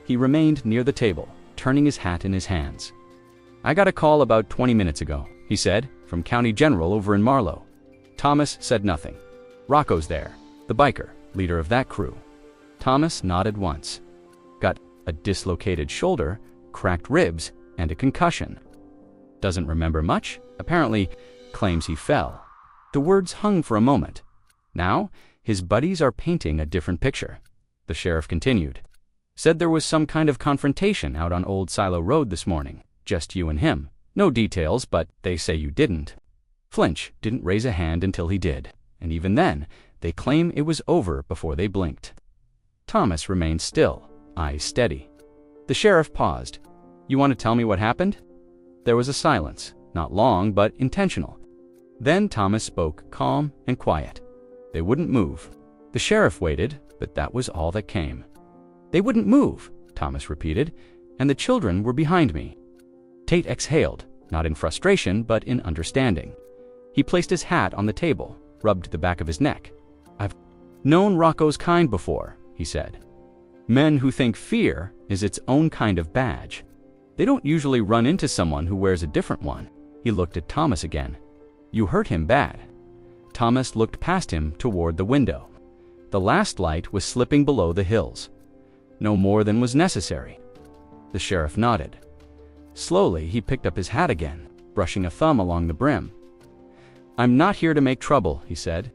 He remained near the table, turning his hat in his hands. "I got a call about 20 minutes ago," he said, "from County General over in Marlow." Thomas said nothing. "Rocco's there, the biker, leader of that crew." Thomas nodded once. "Got a dislocated shoulder, cracked ribs, and a concussion. Doesn't remember much, apparently claims he fell." The words hung for a moment. "Now, his buddies are painting a different picture," the sheriff continued. "Said there was some kind of confrontation out on Old Silo Road this morning, just you and him. No details, but they say you didn't. Flinch didn't raise a hand until he did, and even then, they claim it was over before they blinked." Thomas remained still, eyes steady. The sheriff paused. "You want to tell me what happened?" There was a silence, not long, but intentional. Then Thomas spoke, calm and quiet. "They wouldn't move." The sheriff waited, but that was all that came. "They wouldn't move," Thomas repeated, "and the children were behind me." Tate exhaled, not in frustration, but in understanding. He placed his hat on the table, rubbed the back of his neck. "I've known Rocco's kind before," he said. "Men who think fear is its own kind of badge. They don't usually run into someone who wears a different one." He looked at Thomas again. "You hurt him bad." Thomas looked past him toward the window. The last light was slipping below the hills. "No more than was necessary." The sheriff nodded. Slowly, he picked up his hat again, brushing a thumb along the brim. "I'm not here to make trouble," he said.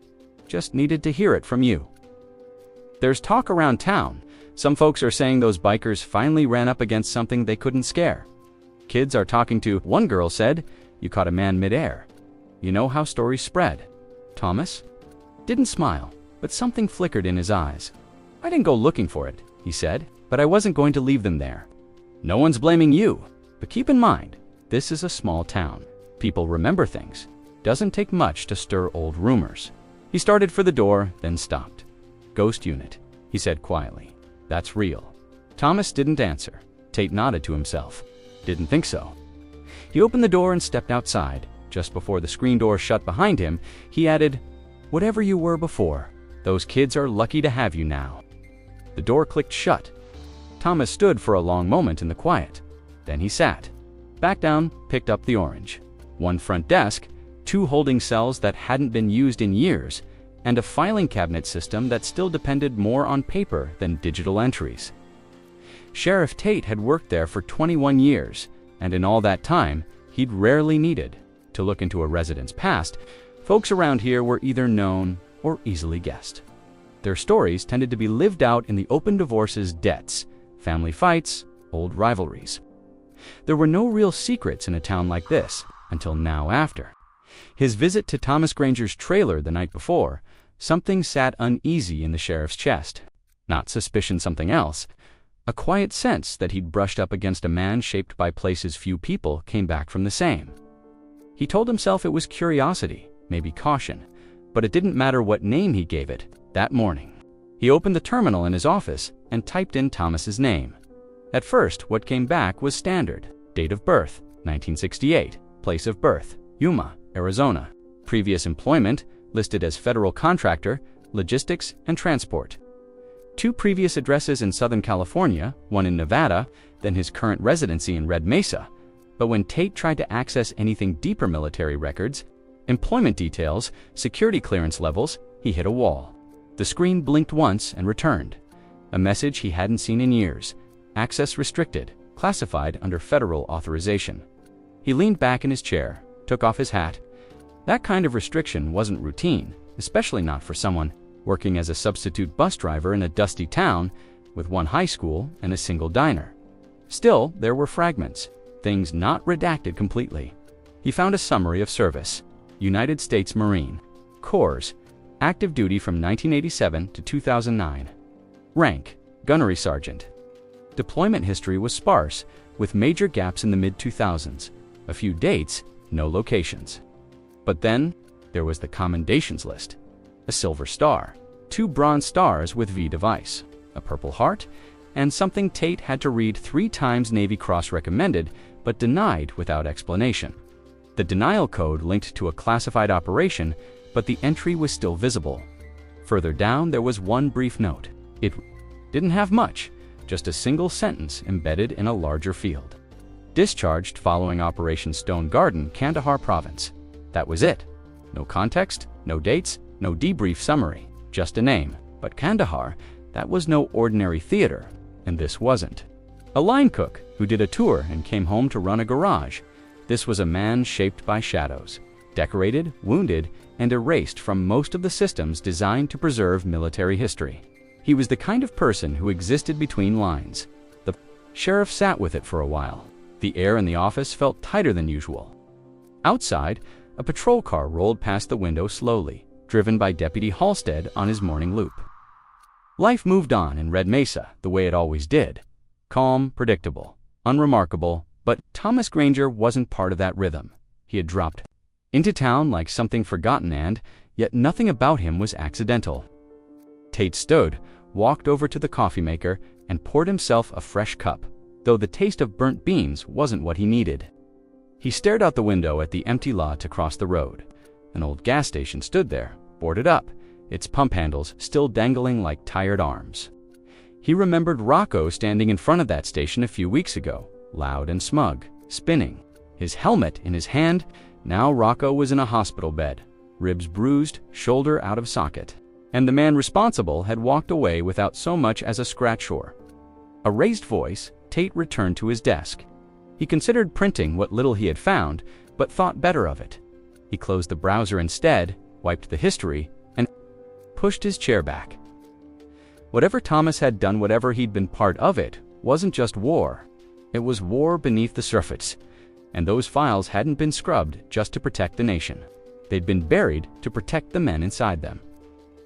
"Just needed to hear it from you. There's talk around town. Some folks are saying those bikers finally ran up against something they couldn't scare. Kids are talking to, one girl said, you caught a man midair. You know how stories spread." Thomas didn't smile, but something flickered in his eyes. "I didn't go looking for it," he said, "but I wasn't going to leave them there. No one's blaming you, but keep in mind, this is a small town. People remember things. Doesn't take much to stir old rumors." He started for the door, then stopped. "Ghost unit," he said quietly. "That's real." Thomas didn't answer. Tate nodded to himself. Didn't think so. He opened the door and stepped outside. Just before the screen door shut behind him, he added, "Whatever you were before, Those kids are lucky to have you now." The door clicked shut. Thomas stood for a long moment in the quiet. Then he sat back down, picked up the orange. One front desk, 2 holding cells that hadn't been used in years, and a filing cabinet system that still depended more on paper than digital entries. Sheriff Tate had worked there for 21 years, and in all that time, he'd rarely needed to look into a resident's past. Folks around here were either known or easily guessed. Their stories tended to be lived out in the open divorces, debts, family fights, old rivalries. There were no real secrets in a town like this until now. After his visit to Thomas Granger's trailer the night before, something sat uneasy in the sheriff's chest. Not suspicion, something else. A quiet sense that he'd brushed up against a man shaped by places few people came back from the same. He told himself it was curiosity, maybe caution, but it didn't matter what name he gave it that morning. He opened the terminal in his office and typed in Thomas's name. At first, what came back was standard. Date of birth, 1968. Place of birth, Yuma, Arizona. Previous employment, listed as federal contractor, logistics and transport. 2 previous addresses in Southern California, one in Nevada, then his current residency in Red Mesa. But when Tate tried to access anything deeper, military records, employment details, security clearance levels, he hit a wall. The screen blinked once and returned. A message he hadn't seen in years. Access restricted, classified under federal authorization. He leaned back in his chair, took off his hat. That kind of restriction wasn't routine, especially not for someone working as a substitute bus driver in a dusty town with 1 high school and a single diner. Still, there were fragments, things not redacted completely. He found a summary of service. United States Marine Corps, active duty from 1987 to 2009. Rank, gunnery sergeant. Deployment history was sparse, with major gaps in the mid-2000s. A few dates, no locations. But then, there was the commendations list. A silver star, 2 bronze stars with V device, a purple heart, and something Tate had to read 3 times. Navy Cross recommended, but denied without explanation. The denial code linked to a classified operation, but the entry was still visible. Further down, there was one brief note. It didn't have much, just a single sentence embedded in a larger field. Discharged following Operation Stone Garden, Kandahar Province. That was it. No context, no dates, no debrief summary, just a name. But Kandahar, that was no ordinary theater, and this wasn't. A line cook who did a tour and came home to run a garage. This was a man shaped by shadows, decorated, wounded, and erased from most of the systems designed to preserve military history. He was the kind of person who existed between lines. The sheriff sat with it for a while. The air in the office felt tighter than usual. Outside, a patrol car rolled past the window slowly, driven by Deputy Halstead on his morning loop. Life moved on in Red Mesa the way it always did. Calm, predictable, unremarkable, but Thomas Granger wasn't part of that rhythm. He had dropped into town like something forgotten, and yet nothing about him was accidental. Tate stood, walked over to the coffee maker, and poured himself a fresh cup, though the taste of burnt beans wasn't what he needed. He stared out the window at the empty lot across the road. An old gas station stood there, boarded up, its pump handles still dangling like tired arms. He remembered Rocco standing in front of that station a few weeks ago, loud and smug, spinning, his helmet in his hand. Now Rocco was in a hospital bed, ribs bruised, shoulder out of socket. And the man responsible had walked away without so much as a scratch or a raised voice. Tate returned to his desk. He considered printing what little he had found, but thought better of it. He closed the browser instead, wiped the history, and pushed his chair back. Whatever Thomas had done, whatever he'd been part of, it wasn't just war. It was war beneath the surface, and those files hadn't been scrubbed just to protect the nation. They'd been buried to protect the men inside them.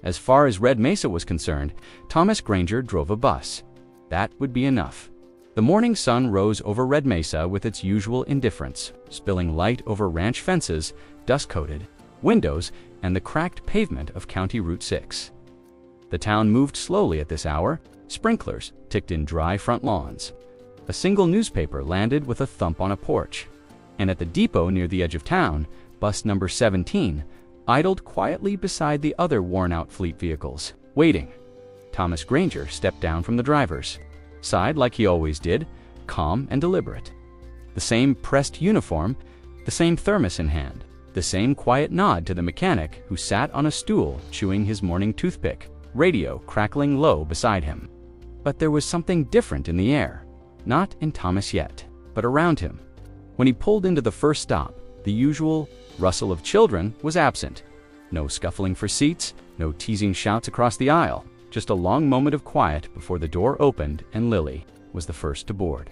As far as Red Mesa was concerned, Thomas Granger drove a bus. That would be enough. The morning sun rose over Red Mesa with its usual indifference, spilling light over ranch fences, dust-coated windows, and the cracked pavement of County Route 6. The town moved slowly at this hour. Sprinklers ticked in dry front lawns. A single newspaper landed with a thump on a porch. And at the depot near the edge of town, bus number 17 idled quietly beside the other worn-out fleet vehicles, waiting. Thomas Granger stepped down from the driver's side like he always did, calm and deliberate. The same pressed uniform, the same thermos in hand, the same quiet nod to the mechanic who sat on a stool chewing his morning toothpick, radio crackling low beside him. But there was something different in the air, not in Thomas yet, but around him. When he pulled into the first stop, the usual rustle of children was absent. No scuffling for seats, no teasing shouts across the aisle, just a long moment of quiet before the door opened and Lily was the first to board.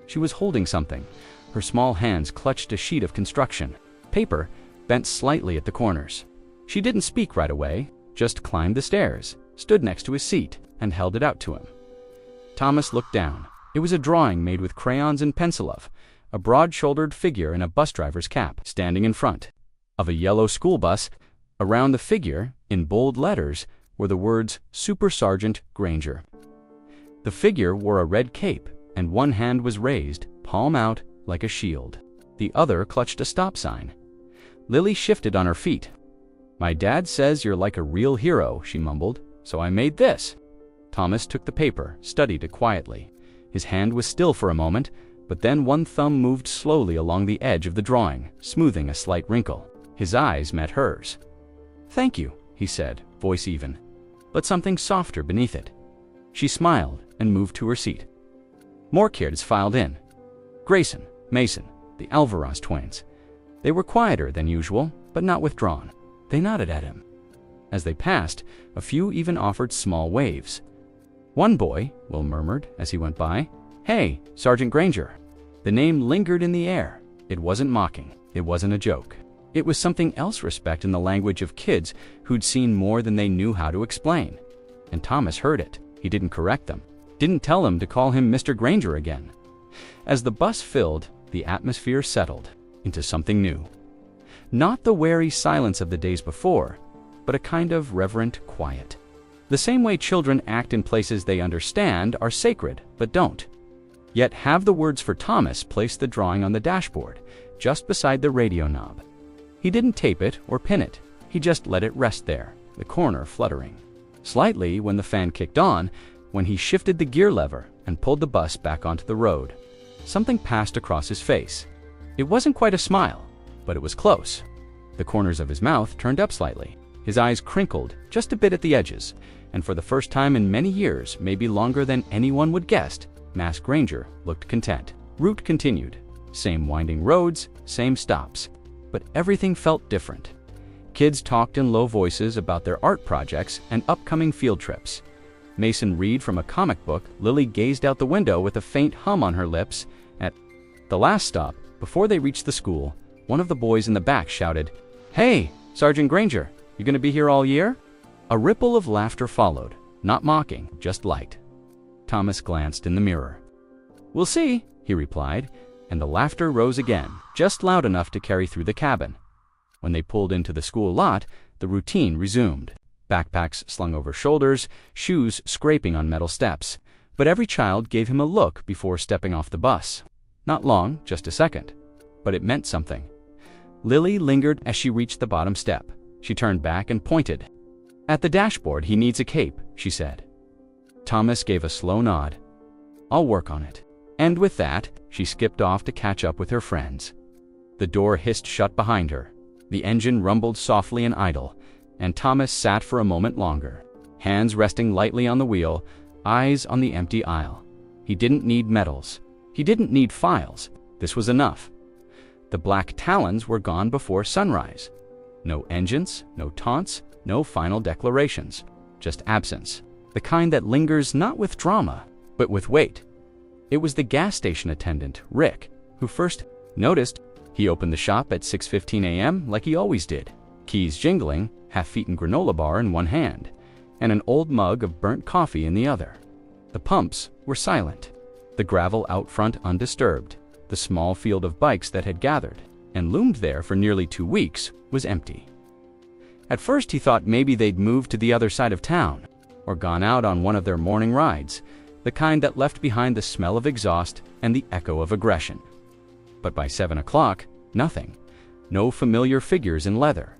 She was holding something. Her small hands clutched a sheet of construction paper bent slightly at the corners. She didn't speak right away, just climbed the stairs, stood next to his seat, and held it out to him. Thomas looked down. It was a drawing made with crayons and pencil of a broad-shouldered figure in a bus driver's cap standing in front of a yellow school bus. Around the figure, in bold letters, were the words Super Sergeant Granger. The figure wore a red cape, and one hand was raised, palm out, like a shield. The other clutched a stop sign. Lily shifted on her feet. "My dad says you're like a real hero," she mumbled, "so I made this." Thomas took the paper, studied it quietly. His hand was still for a moment, but then one thumb moved slowly along the edge of the drawing, smoothing a slight wrinkle. His eyes met hers. "Thank you," he said, voice even, but something softer beneath it. She smiled and moved to her seat. More kids filed in. Grayson, Mason, the Alvarez twins. They were quieter than usual, but not withdrawn. They nodded at him. As they passed, a few even offered small waves. "One boy," Will murmured as he went by, "Hey, Sergeant Granger." The name lingered in the air. It wasn't mocking. It wasn't a joke. It was something else, respect in the language of kids who'd seen more than they knew how to explain. And Thomas heard it. He didn't correct them. Didn't tell them to call him Mr. Granger again. As the bus filled, the atmosphere settled into something new. Not the wary silence of the days before, but a kind of reverent quiet. The same way children act in places they understand are sacred, but don't. Yet have the words for Thomas place the drawing on the dashboard, just beside the radio knob. He didn't tape it or pin it. He just let it rest there, the corner fluttering slightly when the fan kicked on, when he shifted the gear lever and pulled the bus back onto the road. Something passed across his face. It wasn't quite a smile, but it was close. The corners of his mouth turned up slightly. His eyes crinkled just a bit at the edges, and for the first time in many years, maybe longer than anyone would guessed, Mass Granger looked content. Route continued. Same winding roads, same stops. But everything felt different. Kids talked in low voices about their art projects and upcoming field trips. Mason read from a comic book. Lily gazed out the window with a faint hum on her lips. At the last stop, before they reached the school, one of the boys in the back shouted, "Hey, Sergeant Granger, you gonna be here all year?" A ripple of laughter followed, not mocking, just light. Thomas glanced in the mirror. "We'll see," he replied, and the laughter rose again, just loud enough to carry through the cabin. When they pulled into the school lot, the routine resumed. Backpacks slung over shoulders, shoes scraping on metal steps. But every child gave him a look before stepping off the bus. Not long, just a second. But it meant something. Lily lingered as she reached the bottom step. She turned back and pointed. "At the dashboard, he needs a cape," she said. Thomas gave a slow nod. "I'll work on it." And with that, she skipped off to catch up with her friends. The door hissed shut behind her. The engine rumbled softly and idle, and Thomas sat for a moment longer, hands resting lightly on the wheel, eyes on the empty aisle. He didn't need medals. He didn't need files. This was enough. The black talons were gone before sunrise. No engines, no taunts, no final declarations. Just absence. The kind that lingers not with drama, but with weight. It was the gas station attendant, Rick, who first noticed. He opened the shop at 6:15 a.m. like he always did, keys jingling, half-eaten granola bar in one hand, and an old mug of burnt coffee in the other. The pumps were silent, the gravel out front undisturbed. The small field of bikes that had gathered and loomed there for nearly 2 weeks was empty. At first he thought maybe they'd moved to the other side of town, or gone out on one of their morning rides, the kind that left behind the smell of exhaust and the echo of aggression. But by 7 o'clock, nothing. No familiar figures in leather.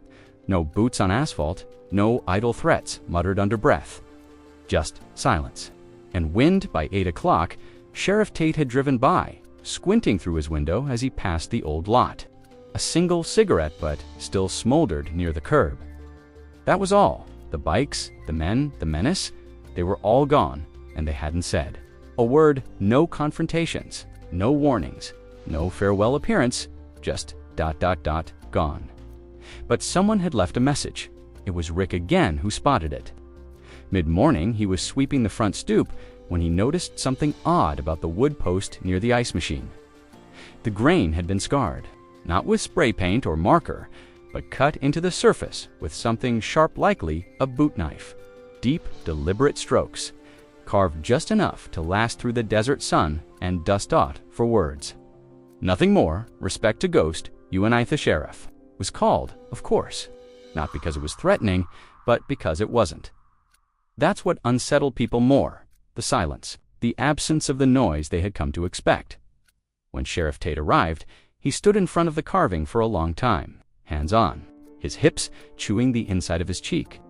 No boots on asphalt, no idle threats muttered under breath. Just silence. And wind by 8 o'clock, Sheriff Tate had driven by, squinting through his window as he passed the old lot. A single cigarette butt still smoldered near the curb. That was all. The bikes, the men, the menace, they were all gone, and they hadn't said a word. No confrontations, no warnings, no farewell appearance, just ... gone. But someone had left a message. It was Rick again who spotted it. Mid-morning, he was sweeping the front stoop when he noticed something odd about the wood post near the ice machine. The grain had been scarred, not with spray paint or marker, but cut into the surface with something sharp, likely a boot knife. Deep, deliberate strokes, carved just enough to last through the desert sun and dust aught for words. Nothing more. Respect to Ghost, you and I the sheriff, was called, of course, not because it was threatening, but because it wasn't. That's what unsettled people more: the silence, the absence of the noise they had come to expect. When Sheriff Tate arrived, he stood in front of the carving for a long time, hands on, his hips chewing the inside of his cheek.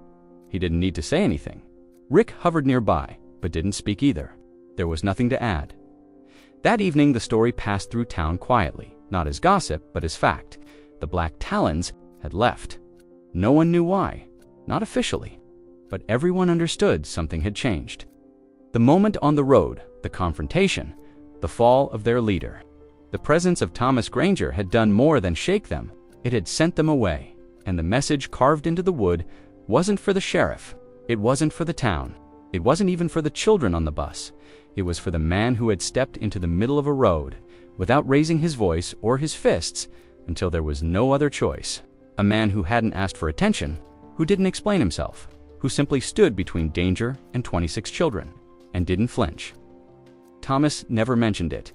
He didn't need to say anything. Rick hovered nearby, but didn't speak either. There was nothing to add. That evening, the story passed through town quietly, not as gossip, but as fact. The Black Talons had left. No one knew why, not officially, but everyone understood something had changed. The moment on the road, the confrontation, the fall of their leader. The presence of Thomas Granger had done more than shake them. It had sent them away, and the message carved into the wood wasn't for the sheriff. It wasn't for the town. It wasn't even for the children on the bus. It was for the man who had stepped into the middle of a road, without raising his voice or his fists, until there was no other choice. A man who hadn't asked for attention, who didn't explain himself, who simply stood between danger and 26 children, and didn't flinch. Thomas never mentioned it.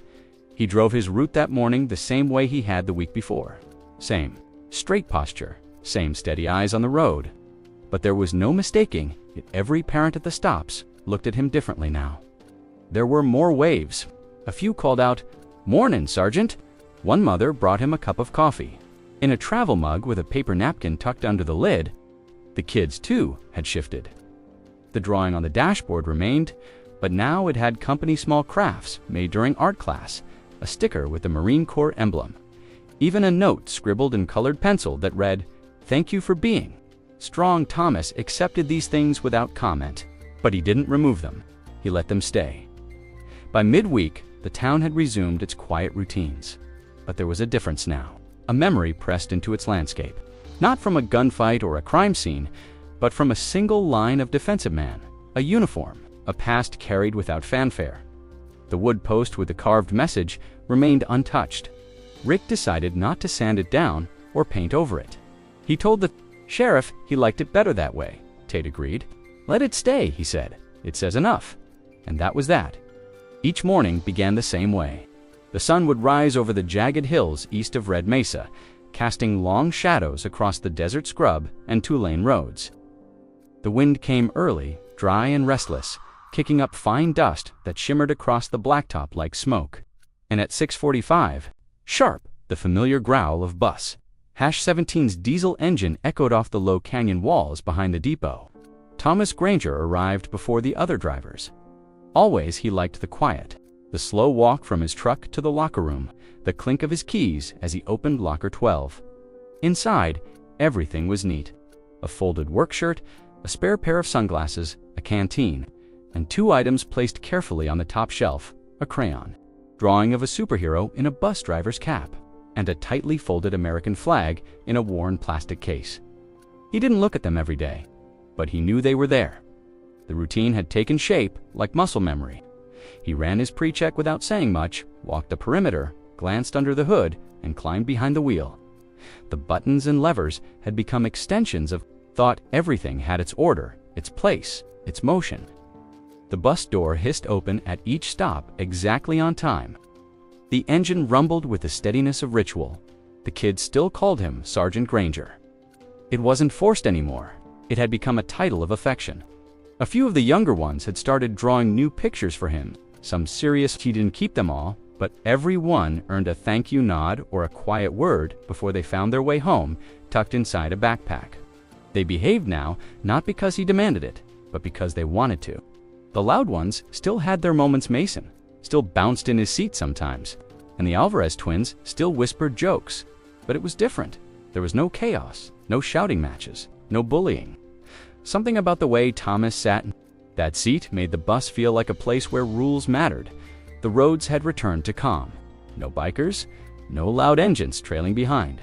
He drove his route that morning the same way he had the week before. Same straight posture, same steady eyes on the road. But there was no mistaking it. Every parent at the stops looked at him differently now. There were more waves. A few called out, "Mornin', Sergeant." One mother brought him a cup of coffee, in a travel mug with a paper napkin tucked under the lid. The kids, too, had shifted. The drawing on the dashboard remained, but now it had company small crafts made during art class, a sticker with the Marine Corps emblem, even a note scribbled in colored pencil that read, "Thank you for being." Strong Thomas accepted these things without comment, but he didn't remove them. He let them stay. By midweek, the town had resumed its quiet routines. But there was a difference now. A memory pressed into its landscape. Not from a gunfight or a crime scene, but from a single line of defensive man, a uniform, a past carried without fanfare. The wood post with the carved message remained untouched. Rick decided not to sand it down or paint over it. He told the sheriff he liked it better that way. Tate agreed. "Let it stay," he said. "It says enough." And that was that. Each morning began the same way. The sun would rise over the jagged hills east of Red Mesa, casting long shadows across the desert scrub and two-lane roads. The wind came early, dry and restless, kicking up fine dust that shimmered across the blacktop like smoke. And at 6:45, sharp, the familiar growl of bus. #17's diesel engine echoed off the low canyon walls behind the depot. Thomas Granger arrived before the other drivers. Always he liked the quiet, the slow walk from his truck to the locker room, the clink of his keys as he opened locker 12. Inside, everything was neat. A folded work shirt, a spare pair of sunglasses, a canteen, and 2 items placed carefully on the top shelf: a crayon, drawing of a superhero in a bus driver's cap, and a tightly folded American flag in a worn plastic case. He didn't look at them every day, but he knew they were there. The routine had taken shape like muscle memory. He ran his pre-check without saying much, walked the perimeter, glanced under the hood, and climbed behind the wheel. The buttons and levers had become extensions of thought. Everything had its order, its place, its motion. The bus door hissed open at each stop exactly on time. The engine rumbled with the steadiness of ritual. The kids still called him Sergeant Granger. It wasn't forced anymore. It had become a title of affection. A few of the younger ones had started drawing new pictures for him, some serious. He didn't keep them all, but every one earned a thank you nod or a quiet word before they found their way home, tucked inside a backpack. They behaved now, not because he demanded it, but because they wanted to. The loud ones still had their moments. Mason still bounced in his seat sometimes, and the Alvarez twins still whispered jokes. But it was different. There was no chaos, no shouting matches, no bullying. Something about the way Thomas sat in that seat made the bus feel like a place where rules mattered. The roads had returned to calm. No bikers, no loud engines trailing behind.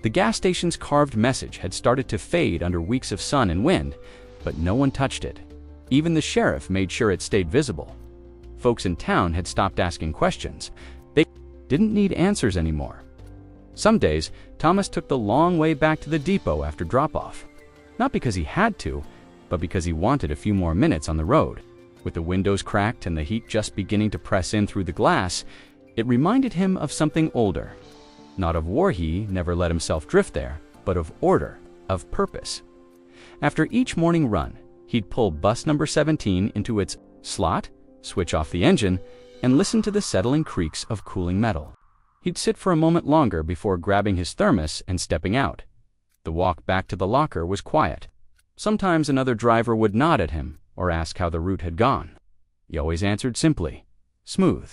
The gas station's carved message had started to fade under weeks of sun and wind, but no one touched it. Even the sheriff made sure it stayed visible. Folks in town had stopped asking questions. They didn't need answers anymore. Some days, Thomas took the long way back to the depot after drop-off. Not because he had to, but because he wanted a few more minutes on the road. With the windows cracked and the heat just beginning to press in through the glass, it reminded him of something older. Not of war, he never let himself drift there, but of order, of purpose. After each morning run, he'd pull bus number 17 into its slot, switch off the engine, and listen to the settling creaks of cooling metal. He'd sit for a moment longer before grabbing his thermos and stepping out. The walk back to the locker was quiet. Sometimes another driver would nod at him or ask how the route had gone. He always answered simply, smooth.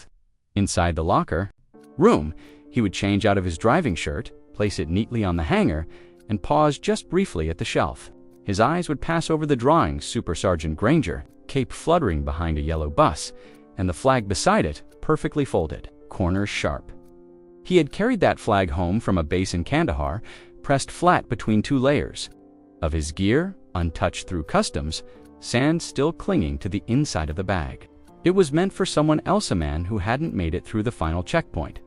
Inside the locker room, he would change out of his driving shirt, place it neatly on the hanger, and pause just briefly at the shelf. His eyes would pass over the drawings, Super Sergeant Granger, cape fluttering behind a yellow bus, and the flag beside it, perfectly folded, corners sharp. He had carried that flag home from a base in Kandahar, pressed flat between two layers. Of his gear, untouched through customs, sand still clinging to the inside of the bag. It was meant for someone else, a man who hadn't made it through the final checkpoint.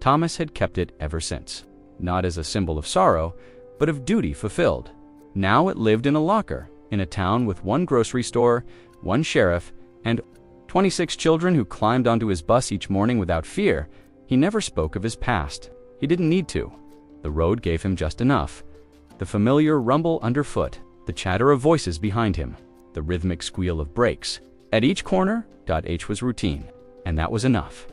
Thomas had kept it ever since, not as a symbol of sorrow, but of duty fulfilled. Now it lived in a locker, in a town with one grocery store, one sheriff, and 26 children who climbed onto his bus each morning without fear. He never spoke of his past. He didn't need to. The road gave him just enough. The familiar rumble underfoot, the chatter of voices behind him, the rhythmic squeal of brakes. At each corner, .H was routine, and that was enough.